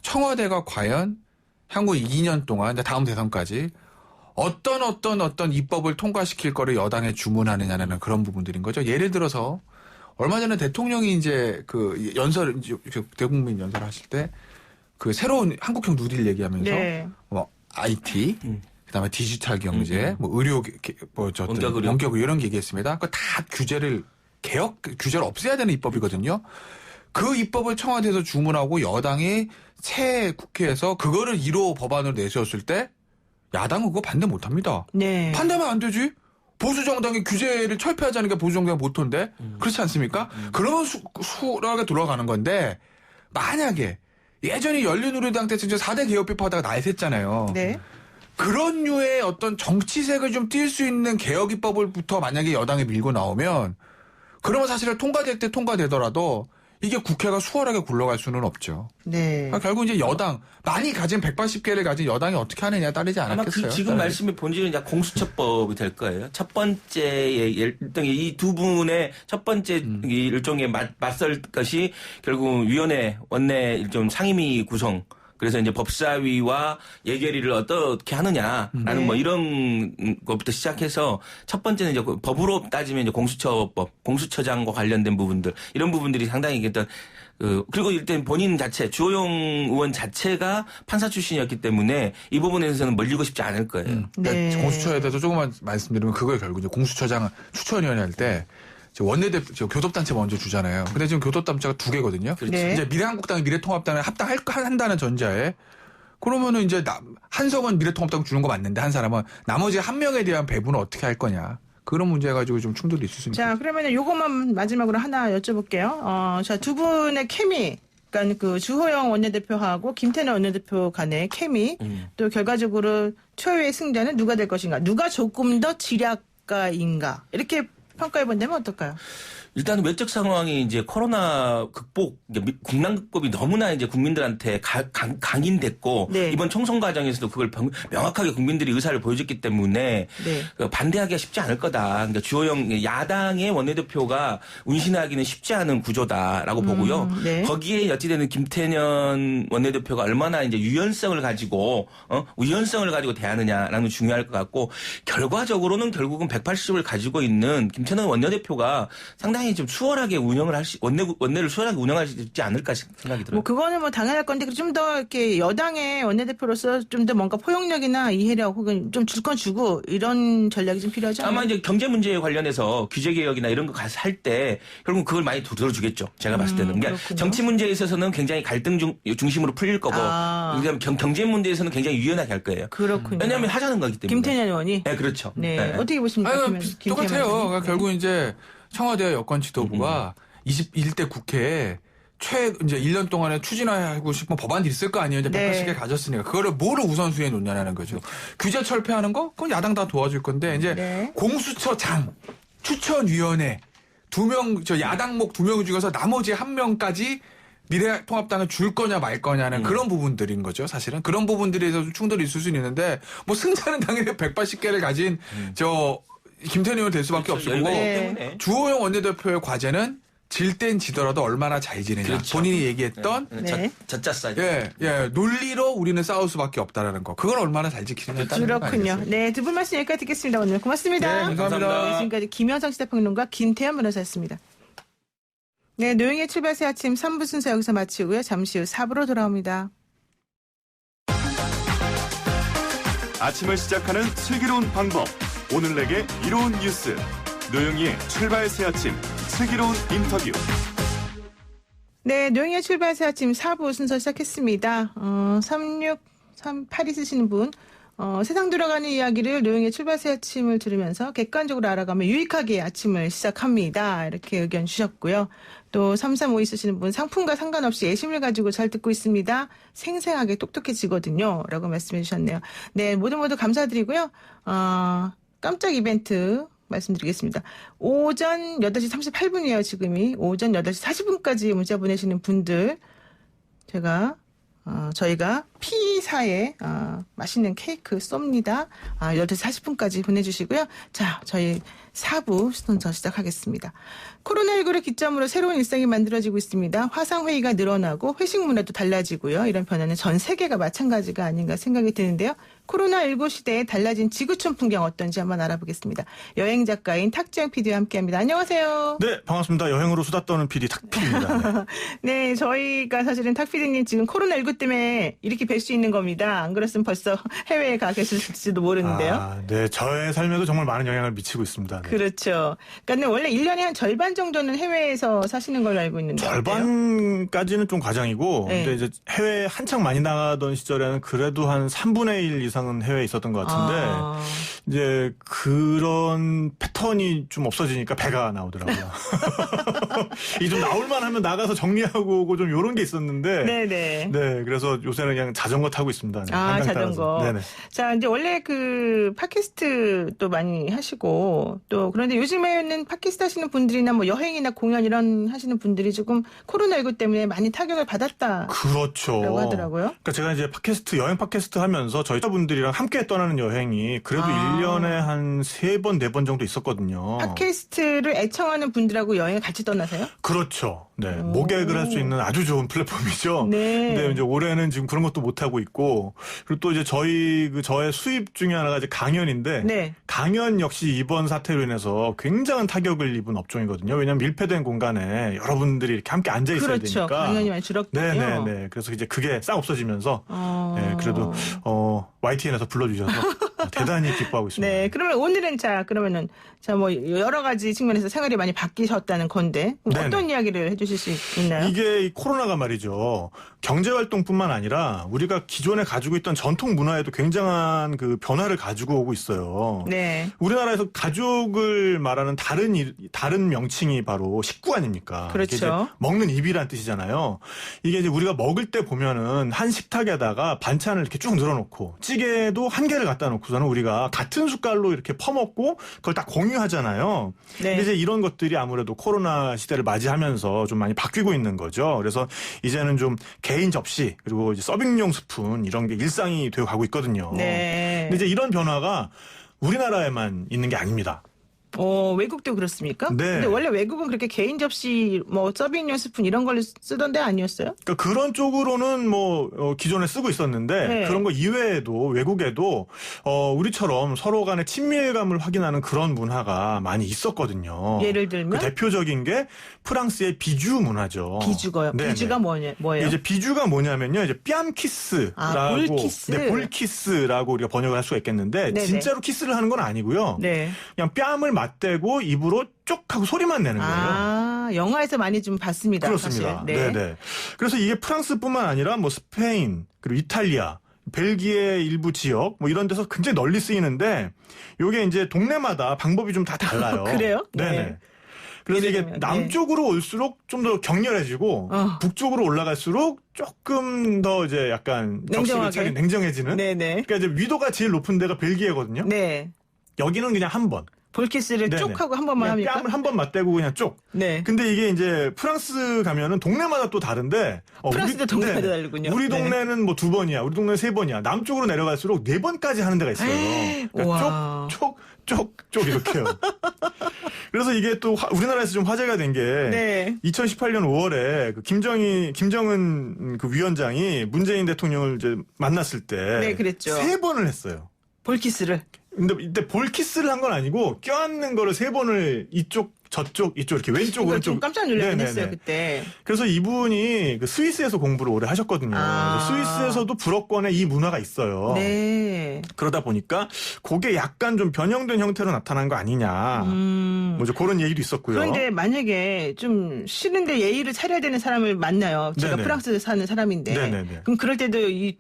청와대가 과연 향후 2년 동안 다음 대선까지 어떤 입법을 통과시킬 거를 여당에 주문하느냐는 그런 부분들인 거죠. 예를 들어서 얼마 전에 대통령이 이제 그 대국민 연설 하실 때 그 새로운 한국형 누릴 얘기하면서 네. 뭐 IT 그다음에 디지털 경제, 뭐 의료, 원격 의료 이런 게 얘기했습니다. 그 다 규제를 없애야 되는 입법이거든요. 그 입법을 청와대에서 주문하고 여당이 새 국회에서 그거를 1호 법안으로 내세웠을 때 야당은 그거 반대 못합니다. 네. 반대하면 안 되지. 보수 정당이 규제를 철폐하자는 게 보수 정당 모토인데 그렇지 않습니까? 그러면 수월하게 돌아가는 건데 만약에 예전에 열린우리당 때 진짜 4대 개혁비법 하다가 날샜잖아요. 네. 그런 류의 어떤 정치색을 좀 띌 수 있는 개혁 입법을부터 만약에 여당이 밀고 나오면 그러면 사실은 통과될 때 통과되더라도 이게 국회가 수월하게 굴러갈 수는 없죠. 네. 그러니까 결국 이제 여당 많이 가진 180개를 가진 여당이 어떻게 하느냐에 따르지 않았겠어요. 아마 지금 말씀의 본질은 이제 공수처법이 될 거예요. 첫 번째 일단 이 두 분의 첫 번째 일종의 맞설 것이 결국 위원회 원내 일종 상임위 구성. 그래서 이제 법사위와 예결위를 어떻게 하느냐라는 뭐 이런 것부터 시작해서 첫 번째는 이제 법으로 따지면 이제 공수처법, 공수처장과 관련된 부분들 이런 부분들이 상당히 어떤 그리고 일단 본인 자체 주호영 의원 자체가 판사 출신이었기 때문에 이 부분에서는 멀리고 싶지 않을 거예요. 네. 공수처에 대해서 조금만 말씀드리면 그거에 결국 이제 공수처장 추천위원회 할 때 원내대표 교섭단체 먼저 주잖아요. 근데 지금 교섭단체가 2개거든요. 네. 이제 미래한국당이 미래통합당을 한다는 전제하에 그러면은 이제 한석은 미래통합당 주는 거 맞는데 한 사람은 나머지 1명에 대한 배분은 어떻게 할 거냐. 그런 문제 가지고 좀 충돌이 있을 수 있습니다. 자, 그러면 요것만 마지막으로 하나 여쭤볼게요. 자, 두 분의 케미. 그러니까 그 주호영 원내대표하고 김태년 원내대표 간의 케미. 또 결과적으로 초유의 승자는 누가 될 것인가. 누가 조금 더 지략가인가. 이렇게 평가해 본다면 어떨까요? 일단 외적 상황이 이제 코로나 극복, 국난 극복이 너무나 이제 국민들한테 강인됐고 네. 이번 총선 과정에서도 그걸 명확하게 국민들이 의사를 보여줬기 때문에 네. 반대하기가 쉽지 않을 거다. 그러니까 주호영 야당의 원내대표가 운신하기는 쉽지 않은 구조다라고 보고요. 네. 거기에 어찌되는 김태년 원내대표가 얼마나 이제 유연성을 가지고 대하느냐라는 게 중요할 것 같고 결과적으로는 결국은 180을 가지고 있는 김태년 원내대표가 상당히 좀 수월하게 원내를 수월하게 운영할 수 있지 않을까 생각이 들어요. 뭐 그거는 뭐 당연할 건데 좀 더 이렇게 여당의 원내대표로서 좀 더 뭔가 포용력이나 이해력 혹은 좀 줄 건 주고 이런 전략이 좀 필요하죠. 아마 이제 경제 문제에 관련해서 규제 개혁이나 이런 거 가서 할 때 결국 그걸 많이 들어주겠죠. 제가 봤을 때는. 그러니까 그렇군요. 정치 문제에 있어서는 굉장히 갈등 중심으로 풀릴 거고 그다음에 경제 문제에서는 굉장히 유연하게 할 거예요. 그렇군요. 왜냐하면 하자는 거기 때문에. 김태년 의원이. 네, 그렇죠. 네. 네. 어떻게 보십니까? 똑같아요. 그러니까 네. 결국 이제 청와대 여권 지도부가 21대 국회에 이제 1년 동안에 추진하고 싶은 법안들이 있을 거 아니에요. 이제 네. 180개 가졌으니까. 그거를 뭐를 우선순위에 놓냐는 거죠. 규제 철폐하는 거? 그건 야당 다 도와줄 건데, 이제 네. 공수처장, 추천위원회, 야당목 2명 중에서 나머지 1명까지 미래통합당을 줄 거냐 말 거냐는 그런 부분들인 거죠, 사실은. 그런 부분들에서 좀 충돌이 있을 수는 있는데, 뭐 승자는 당연히 180개를 가진 김태년 의원 될 수밖에 없을 거고, 네. 주호영 원내대표의 과제는 질 땐 지더라도 얼마나 잘 지내냐. 그렇죠. 본인이 얘기했던 네. 젖자 싸. 논리로 우리는 싸울 수밖에 없다라는 거. 그걸 얼마나 잘 지키느냐. 그렇군요. 네, 두 분 말씀 여기까지 듣겠습니다. 오늘 고맙습니다. 네, 감사합니다. 네, 지금까지 김현성 시사평론가 김태현 변호사였습니다. 네, 노영의 출발 새 아침 3부 순서 여기서 마치고요. 잠시 후 4부로 돌아옵니다. 아침을 시작하는 슬기로운 방법. 오늘 내게 이로운 뉴스. 노영희의 출발 새 아침 슬기로운 인터뷰. 네, 노영의 출발 새 아침 4부 순서 시작했습니다. 3638이 쓰시는 분. 세상 돌아가는 이야기를 노영의 출발 새 아침을 들으면서 객관적으로 알아가며 유익하게 아침을 시작합니다. 이렇게 의견 주셨고요. 또 335 있으시는 분 상품과 상관없이 애심을 가지고 잘 듣고 있습니다. 생생하게 똑똑해지거든요. 라고 말씀해 주셨네요. 네, 모두 감사드리고요. 깜짝 이벤트 말씀드리겠습니다. 오전 8시 38분이에요. 지금이 오전 8시 40분까지 문자 보내시는 분들 저희가 P사에 맛있는 케이크 쏩니다. 8시 40분까지 보내주시고요. 자, 저희 4부 순서 시작하겠습니다. 코로나19를 기점으로 새로운 일상이 만들어지고 있습니다. 화상회의가 늘어나고 회식 문화도 달라지고요. 이런 변화는 전 세계가 마찬가지가 아닌가 생각이 드는데요. 코로나19 시대에 달라진 지구촌 풍경 어떤지 한번 알아보겠습니다. 여행 작가인 탁지영 PD와 함께합니다. 안녕하세요. 네, 반갑습니다. 여행으로 수다 떠는 PD 탁PD입니다. 네, 저희가 사실은 탁 PD님 지금 코로나19 때문에 이렇게 뵐 수 있는 겁니다. 안 그랬으면 벌써 해외에 가 계실지도 모르는데요. 네, 저의 삶에도 정말 많은 영향을 미치고 있습니다. 네. 그렇죠. 그러니까 원래 1년에 한 절반 정도는 해외에서 사시는 걸로 알고 있는데. 절반까지는 좀 과장이고, 네. 근데 이제 해외 한창 많이 나가던 시절에는 그래도 한 3분의 1 이상은 해외에 있었던 것 같은데, 이제 그런 패턴이 좀 없어지니까 배가 나오더라고요. 이게 좀 나올만 하면 나가서 정리하고 오고 좀 이런 게 있었는데, 네네. 네, 그래서 요새는 그냥 자전거 타고 있습니다. 네, 한강 자전거. 따라서. 네네. 자, 이제 원래 그 팟캐스트도 많이 하시고 또 그런데 요즘에는 팟캐스트 하시는 분들이나 뭐 여행이나 공연 이런 하시는 분들이 조금 코로나19 때문에 많이 타격을 받았다. 그렇죠. 라고 하더라고요. 그러니까 제가 이제 여행 팟캐스트 하면서 저희 분들이랑 함께 떠나는 여행이 그래도 1년에 한 3번, 4번 정도 있었거든요. 팟캐스트를 애청하는 분들하고 여행을 같이 떠나세요? 그렇죠. 네. 모객을 할 수 있는 아주 좋은 플랫폼이죠. 네. 근데 이제 올해는 지금 그런 것도 못하고 있고, 그리고 또 이제 저의 수입 중에 하나가 이제 강연인데, 네. 강연 역시 이번 사태로 인해서 굉장한 타격을 입은 업종이거든요. 왜냐하면 밀폐된 공간에 여러분들이 이렇게 함께 앉아 있어야 그렇죠. 되니까. 강연이 많이 줄었군요. 네네네. 그래서 이제 그게 싹 없어지면서, 네, 그래도, YTN에서 불러주셔서 대단히 기뻐하고 있습니다. 네. 그러면 오늘은 뭐 여러 가지 측면에서 생활이 많이 바뀌셨다는 건데, 어떤 이야기를 해주실 수 있나요? 이게 이 코로나가 말이죠. 경제활동뿐만 아니라 우리가 기존에 가지고 있던 전통 문화에도 굉장한 그 변화를 가지고 오고 있어요. 네. 우리나라에서 가족을 말하는 다른 명칭이 바로 식구 아닙니까? 그렇죠. 이게 이제 먹는 입이란 뜻이잖아요. 이게 이제 우리가 먹을 때 보면은 한 식탁에다가 반찬을 이렇게 쭉 늘어놓고 찌개도 한 개를 갖다 놓고서는 우리가 같은 숟갈로 이렇게 퍼먹고 그걸 딱 공유하잖아요. 네. 근데 이제 이런 것들이 아무래도 코로나 시대를 맞이하면서 좀 많이 바뀌고 있는 거죠. 그래서 이제는 좀 개인 접시 그리고 이제 서빙용 스푼 이런 게 일상이 되어 가고 있거든요. 네. 근데 이제 이런 변화가 우리나라에만 있는 게 아닙니다. 외국도 그렇습니까? 네. 근데 원래 외국은 그렇게 개인 접시, 뭐 서빙용 스푼 이런 걸 쓰던 데 아니었어요? 그러니까 그런 쪽으로는 기존에 쓰고 있었는데 네. 그런 거 이외에도 외국에도 우리처럼 서로 간의 친밀감을 확인하는 그런 문화가 많이 있었거든요. 예를 들면? 그 대표적인 게 프랑스의 비주 문화죠. 비주가요? 네네. 비주가 뭐예요? 이제 비주가 뭐냐면요. 이제 뺨 키스라고. 볼키스. 네, 볼키스라고 우리가 번역을 할 수가 있겠는데 네네. 진짜로 키스를 하는 건 아니고요. 네. 그냥 뺨을 맞대고 입으로 쪽 하고 소리만 내는 거예요. 영화에서 많이 좀 봤습니다. 그렇습니다. 사실. 네. 네네. 그래서 이게 프랑스뿐만 아니라 뭐 스페인 그리고 이탈리아, 벨기에 일부 지역 뭐 이런 데서 굉장히 널리 쓰이는데 요게 이제 동네마다 방법이 좀 다 달라요. 그래요? 네네. 네. 그래서 이게 들면, 남쪽으로 올수록 좀 더 격렬해지고 북쪽으로 올라갈수록 조금 더 이제 약간 적시를 차린 냉정해지는. 네네. 그러니까 이제 위도가 제일 높은 데가 벨기에거든요. 네. 여기는 그냥 한 번. 볼키스를 네네. 쭉 하고 한 번만 그냥 합니까? 뺨을 한 번 맞대고 그냥 쭉. 네. 근데 이게 이제 프랑스 가면은 동네마다 또 다른데. 프랑스도 동네마다 다르군요. 우리 네. 동네는 뭐 2번이야. 우리 동네는 3번이야. 남쪽으로 내려갈수록 4번까지 하는 데가 있어요. 우와. 그러니까 쪽 이렇게요. 그래서 이게 또 우리나라에서 좀 화제가 된 게 네. 2018년 5월에 그 김정은 그 위원장이 문재인 대통령을 이제 만났을 때 네, 그랬죠. 3번을 했어요. 볼키스를. 근데 이때 볼키스를 한 건 아니고 껴안는 거를 3번을 이쪽 이쪽 이렇게 왼쪽 그러니까 오른쪽. 좀 깜짝 놀라긴 네네네. 했어요 그때. 그래서 이분이 그 스위스에서 공부를 오래 하셨거든요. 스위스에서도 불어권에 이 문화가 있어요. 네. 그러다 보니까 그게 약간 좀 변형된 형태로 나타난 거 아니냐. 뭐 이제 그런 얘기도 있었고요. 그런데 만약에 좀 싫은데 예의를 차려야 되는 사람을 만나요. 제가 네네. 프랑스에 사는 사람인데. 네네네. 그럼 그럴 때도 이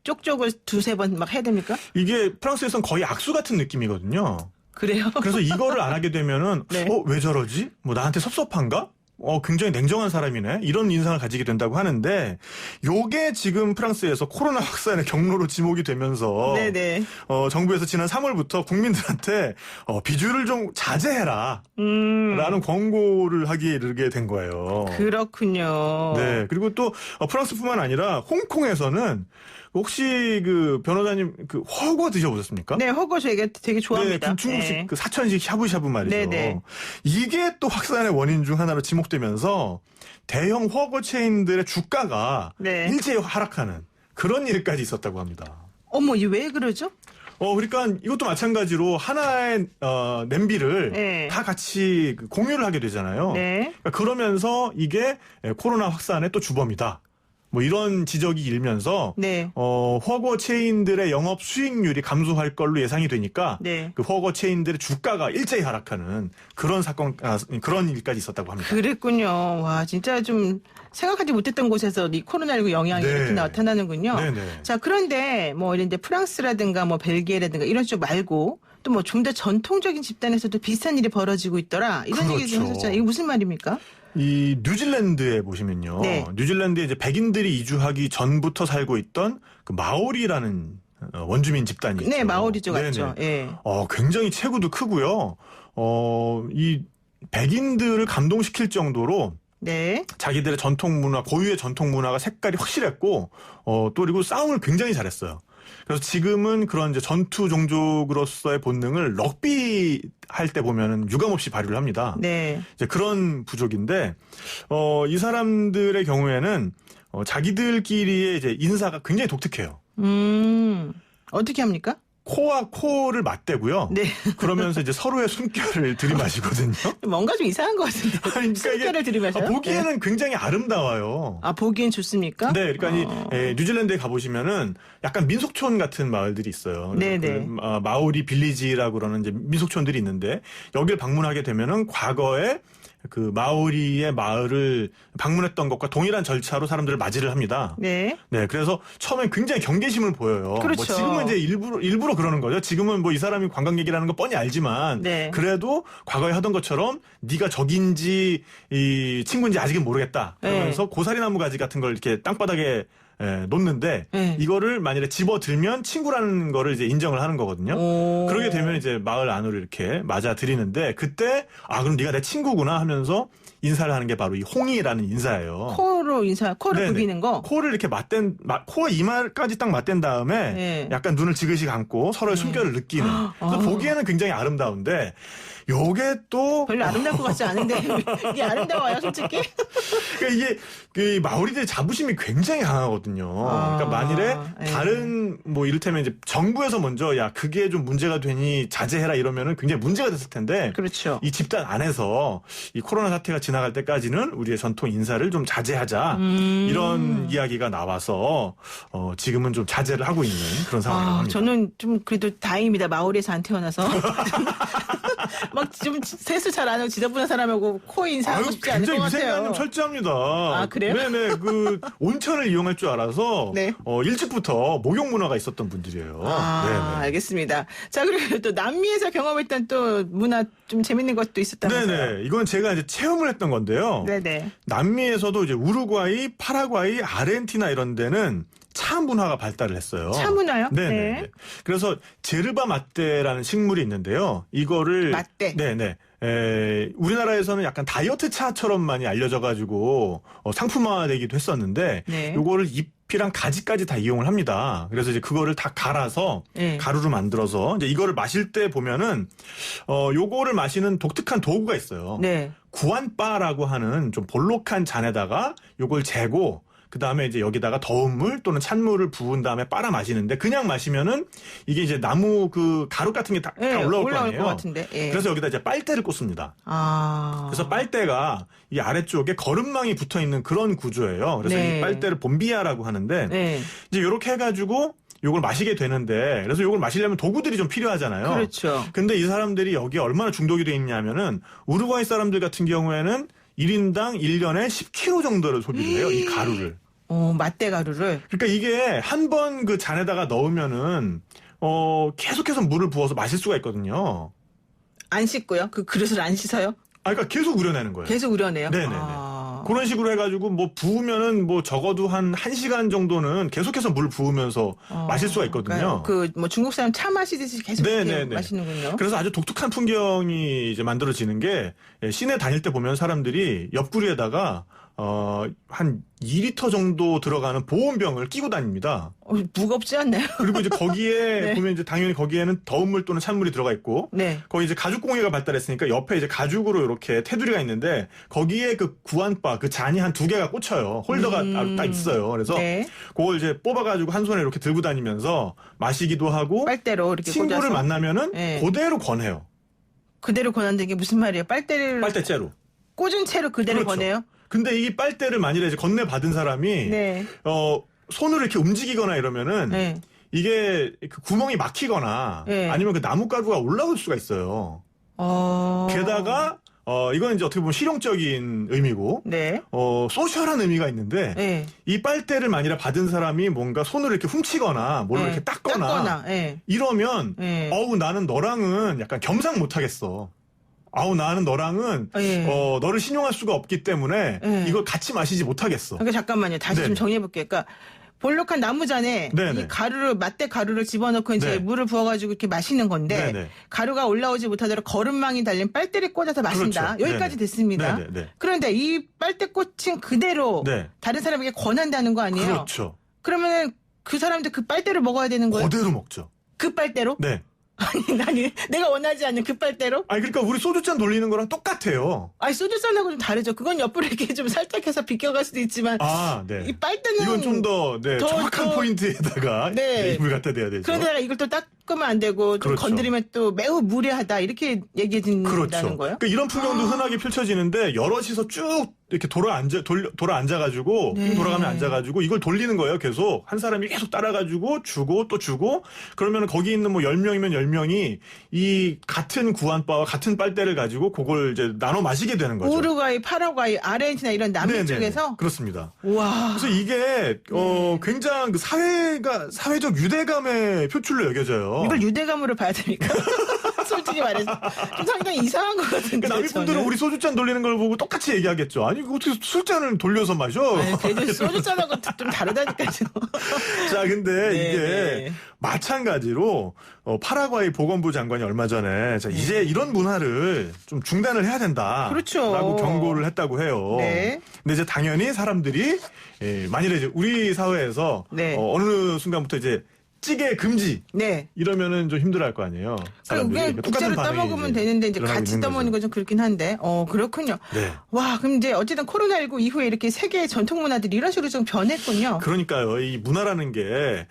쪽쪽을 2-3번 막 해야 됩니까? 이게 프랑스에서는 거의 악수 같은 느낌이거든요. 그래요? 그래서 이거를 안 하게 되면은 네. 왜 저러지? 뭐 나한테 섭섭한가? 굉장히 냉정한 사람이네. 이런 인상을 가지게 된다고 하는데 요게 지금 프랑스에서 코로나 확산의 경로로 지목이 되면서 네네. 정부에서 지난 3월부터 국민들한테 비주를 좀 자제해라 라는 권고를 하기에 이르게 된 거예요. 그렇군요. 네. 그리고 또 프랑스뿐만 아니라 홍콩에서는 혹시 그 변호사님 그 허거 드셔보셨습니까? 네, 허거 저희가 되게 좋아합니다. 네, 중국식 네. 그 사천식 샤브샤브 말이죠. 네네. 이게 또 확산의 원인 중 하나로 지목되면서 대형 허거 체인들의 주가가 네. 일제히 하락하는 그런 일까지 있었다고 합니다. 어머, 이 왜 그러죠? 그러니까 이것도 마찬가지로 하나의 냄비를 네. 다 같이 공유를 하게 되잖아요. 네. 그러니까 그러면서 이게 코로나 확산의 또 주범이다. 뭐 이런 지적이 일면서 네. 허거 체인들의 영업 수익률이 감소할 걸로 예상이 되니까 네. 그 허거 체인들의 주가가 일제히 하락하는 그런 사건, 그런 일까지 있었다고 합니다. 그랬군요. 와, 진짜 좀 생각하지 못했던 곳에서 이 코로나19 영향이 네. 이렇게 나타나는군요. 네네. 자, 그런데 뭐 이런 이제 프랑스라든가 뭐 벨기에라든가 이런 쪽 말고 또 뭐 좀 더 전통적인 집단에서도 비슷한 일이 벌어지고 있더라. 이런 얘기 좀 그렇죠. 하셨잖아요. 이게 무슨 말입니까? 이 뉴질랜드에 보시면요. 네. 뉴질랜드에 이제 백인들이 이주하기 전부터 살고 있던 그 마오리라는 원주민 집단이 있죠. 네, 마오리족 네네. 같죠. 예. 굉장히 체구도 크고요. 이 백인들을 감동시킬 정도로 네. 자기들의 전통 문화, 고유의 전통 문화가 색깔이 확실했고, 또 그리고 싸움을 굉장히 잘했어요. 그래서 지금은 그런 이제 전투 종족으로서의 본능을 럭비 할 때 보면은 유감없이 발휘를 합니다. 네. 이제 그런 부족인데, 이 사람들의 경우에는 자기들끼리의 이제 인사가 굉장히 독특해요. 어떻게 합니까? 코와 코를 맞대고요. 네. 그러면서 이제 서로의 숨결을 들이마시거든요. 뭔가 좀 이상한 것 같은데. 그러니까 숨결을 들이마셔요? 보기에는 네. 굉장히 아름다워요. 아, 보기엔 좋습니까? 네, 그러니까 뉴질랜드에 가보시면은 약간 민속촌 같은 마을들이 있어요. 네네. 마오리 빌리지라고 그러는 이제 민속촌들이 있는데 여기를 방문하게 되면은 과거에 그 마오리의 마을을 방문했던 것과 동일한 절차로 사람들을 맞이를 합니다. 네. 네, 그래서 처음엔 굉장히 경계심을 보여요. 그렇죠. 뭐 지금은 이제 일부러 그러는 거죠. 지금은 뭐 이 사람이 관광객이라는 거 뻔히 알지만, 네. 그래도 과거에 하던 것처럼 네가 적인지 이 친구인지 아직은 모르겠다. 그러면서 네. 고사리나무 가지 같은 걸 이렇게 땅바닥에 놓는데 네. 이거를 만일에 집어들면 친구라는 거를 이제 인정을 하는 거거든요. 오. 그러게 되면 이제 마을 안으로 이렇게 맞아 들이는데 그때 그럼 네가 내 친구구나 하면서 인사를 하는 게 바로 이 홍이라는 인사예요. 코를 네네. 굽이는 거? 코를 이렇게 코와 이마까지 딱 맞댄 다음에 네. 약간 눈을 지그시 감고 서로의 숨결을 느끼는. 그래서 보기에는 굉장히 아름다운데 요게 또 별로 아름다울 것 같지 않은데 이게 아름다워요, 솔직히? 그러니까 이게 그 마오리들의 자부심이 굉장히 강하거든요. 그러니까 만일에 네. 다른 뭐 이를테면 이제 정부에서 먼저 야 그게 좀 문제가 되니 자제해라 이러면은 굉장히 문제가 됐을 텐데 그렇죠. 이 집단 안에서 이 코로나 사태가 지나갈 때까지는 우리의 전통 인사를 좀 자제하자 이런 이야기가 나와서 지금은 좀 자제를 하고 있는 그런 상황이라고 합니다. 저는 좀 그래도 다행입니다. 마오리에서 안 태어나서. 막 좀 세수 잘 안 하고 지저분한 사람하고 코 인사하고 싶지 않을 것 굉장히 같아요. 위생관념 철저합니다. 아, 그래요? 네네. 그 온천을 이용할 줄 알아서 네. 일찍부터 목욕 문화가 있었던 분들이에요. 네네. 알겠습니다. 자, 그리고 또 남미에서 경험했던 또 문화 좀 재밌는 것도 있었다면서요? 네네. 이건 제가 이제 체험을 했던 건데요. 네네. 남미에서도 이제 우루과이, 파라과이, 아르헨티나 이런 데는 차 문화가 발달을 했어요. 차 문화요? 네네. 네. 그래서 제르바 마떼라는 식물이 있는데요. 이거를 마떼. 네네. 우리나라에서는 약간 다이어트 차처럼 많이 알려져가지고 상품화되기도 했었는데, 네. 요거를 잎이랑 가지까지 다 이용을 합니다. 그래서 이제 그거를 다 갈아서 네. 가루로 만들어서 이제 이거를 마실 때 보면은 요거를 마시는 독특한 도구가 있어요. 네. 구안바라고 하는 좀 볼록한 잔에다가 요걸 재고 그 다음에 이제 여기다가 더운 물 또는 찬물을 부은 다음에 빨아 마시는데 그냥 마시면은 이게 이제 나무 그 가루 같은 게 다 올라올 거 아니에요. 것 같은데. 예. 그래서 여기다 이제 빨대를 꽂습니다. 아. 그래서 빨대가 이 아래쪽에 거름망이 붙어 있는 그런 구조예요. 그래서 네. 이 빨대를 봄비아라고 하는데 네. 이제 이렇게 해가지고 요걸 마시게 되는데 그래서 요걸 마시려면 도구들이 좀 필요하잖아요. 그렇죠. 근데 이 사람들이 여기에 얼마나 중독이 돼 있냐면은 우루과이 사람들 같은 경우에는 1인당 1년에 10kg 정도를 소비를 해요. 이 가루를. 마떼 가루를. 그러니까 이게 한 번 그 잔에다가 넣으면은 계속해서 물을 부어서 마실 수가 있거든요. 안 씻고요? 그 그릇을 안 씻어요? 그러니까 계속 우려내는 거예요. 계속 우려내요? 네네네. 그런 식으로 해가지고 뭐 부으면은 뭐 적어도 한 1시간 정도는 계속해서 물 부으면서 마실 수가 있거든요. 뭐 중국 사람 차 마시듯이 계속 마시는군요. 그래서 아주 독특한 풍경이 이제 만들어지는 게 시내 다닐 때 보면 사람들이 옆구리에다가 한 2리터 정도 들어가는 보온병을 끼고 다닙니다. 무겁지 않나요? 그리고 이제 거기에 네. 보면 이제 당연히 거기에는 더운 물 또는 찬물이 들어가 있고, 네. 거기 이제 가죽 공예가 발달했으니까 옆에 이제 가죽으로 이렇게 테두리가 있는데 거기에 그 구안바 그 잔이 한 2개가 꽂혀요. 홀더가 딱 있어요. 그래서 네. 그걸 이제 뽑아가지고 한 손에 이렇게 들고 다니면서 마시기도 하고, 빨대로 이렇게 친구를 꽂아서. 만나면은 네. 그대로 권해요. 그대로 권한다는 게 무슨 말이에요? 빨대째로. 꽂은 채로 그대로 그렇죠. 권해요? 근데 이 빨대를 만일에 이제 건네 받은 사람이 네. 손으로 이렇게 움직이거나 이러면은 네. 이게 그 구멍이 막히거나 네. 아니면 그 나뭇가루가 올라올 수가 있어요. 게다가 이건 이제 어떻게 보면 실용적인 의미고, 네. 소셜한 의미가 있는데, 네. 이 빨대를 만일에 받은 사람이 뭔가 손으로 이렇게 훔치거나, 뭘 네. 이렇게 닦거나, 네. 이러면, 네. 나는 너랑은 약간 겸상 못 하겠어. 나는 너랑은, 네. 너를 신용할 수가 없기 때문에, 네. 이걸 같이 마시지 못하겠어. 그러니까 잠깐만요. 다시 네. 좀 정리해볼게요. 그러니까 볼록한 나무잔에 네네. 이 맞대 가루를 집어넣고 이제 네. 물을 부어가지고 이렇게 마시는 건데 네네. 가루가 올라오지 못하도록 거름망이 달린 빨대를 꽂아서 마신다. 그렇죠. 여기까지 네네. 됐습니다. 네네. 그런데 이 빨대 꽂힌 그대로 네. 다른 사람에게 권한다는 거 아니에요? 그렇죠. 그러면은 그 사람도 그 빨대를 먹어야 되는 거예요? 그대로 먹죠. 그 빨대로? 네. 아니 내가 원하지 않는 그 빨대로? 그러니까 우리 소주잔 돌리는 거랑 똑같아요. 소주잔하고 좀 다르죠. 그건 옆으로 이렇게 좀 살짝 해서 비껴갈 수도 있지만 네. 이 빨대는 이건 좀 더 정확한 포인트에다가 네. 입을 갖다 대야 되죠. 그런데 이걸 또 닦으면 안 되고 좀 그렇죠. 건드리면 또 매우 무례하다 이렇게 얘기해 준다는 그렇죠. 거예요? 그러니까 이런 풍경도 흔하게 펼쳐지는데 여럿이서 쭉 이렇게 돌아 앉아가지고 네. 돌아가면 앉아가지고 이걸 돌리는 거예요. 계속 한 사람이 계속 따라가지고 주고 또 주고 그러면 거기 있는 뭐 10명이면 10명이 이 같은 구안바와 같은 빨대를 가지고 그걸 이제 나눠 마시게 되는 거죠. 우루과이, 파라과이, 아르헨티나 이런 남미 네네네. 쪽에서 그렇습니다. 와. 그래서 이게 굉장히 그 사회적 유대감의 표출로 여겨져요. 이걸 유대감으로 봐야 됩니까? 솔직히 말해서 좀 상당히 이상한 것 같은데. 그러니까 남미 분들은 저는. 우리 소주잔 돌리는 걸 보고 똑같이 얘기하겠죠. 아니 이거 어떻게 술잔을 돌려서 마셔? 그래도 소주잔하고 좀 다르다니까요. 자, 근데 네, 이게 네. 마찬가지로 파라과이 보건부 장관이 얼마 전에 이제 이런 문화를 좀 중단을 해야 된다. 그렇죠. 라고 경고를 했다고 해요. 네. 근데 이제 당연히 사람들이 만일에 이제 우리 사회에서 네. 어느 순간부터 이제 찌개 금지 네. 이러면은 좀 힘들어할 거 아니에요. 사람들이. 그냥 그러니까 국자로 똑같은 반응이 떠먹으면 되는데 이제 일어나고 같이 있는 떠먹는 거죠. 건 좀 그렇긴 한데. 그렇군요. 네. 와, 그럼 이제 어쨌든 코로나19 이후에 이렇게 세계의 전통 문화들이 이런 식으로 좀 변했군요. 그러니까요. 이 문화라는 게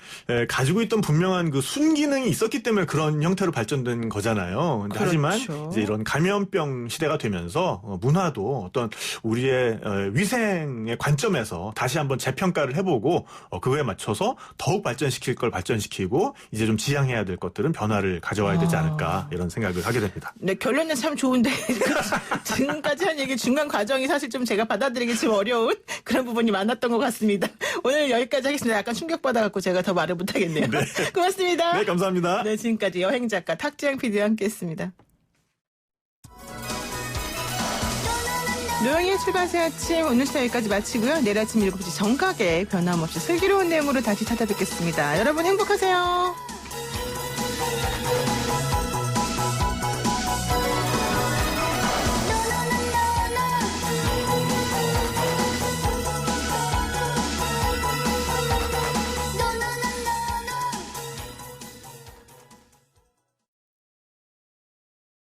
가지고 있던 분명한 그 순기능이 있었기 때문에 그런 형태로 발전된 거잖아요. 근데 하지만 이제 이런 감염병 시대가 되면서 문화도 어떤 우리의 위생의 관점에서 다시 한번 재평가를 해보고 그거에 맞춰서 더욱 발전시킬 걸 발전시키고 이제 좀 지양해야 될 것들은 변화를 가져와야 되지 않을까 이런 생각을 하게 됩니다. 네, 결론은 참 좋은데 지금까지 한 얘기 중간 과정이 사실 좀 제가 받아들이기 좀 어려운 그런 부분이 많았던 것 같습니다. 오늘 여기까지 하겠습니다. 약간 충격받아갖고 제가 더 말을 못하겠네요. 네. 고맙습니다. 네, 감사합니다. 네, 지금까지 여행작가 탁지영 PD와 함께했습니다. 노영의 출발새 아침 오늘 시간 여기까지 마치고요. 내일 아침 7시 정각에 변함없이 슬기로운 내용으로 다시 찾아뵙겠습니다. 여러분 행복하세요.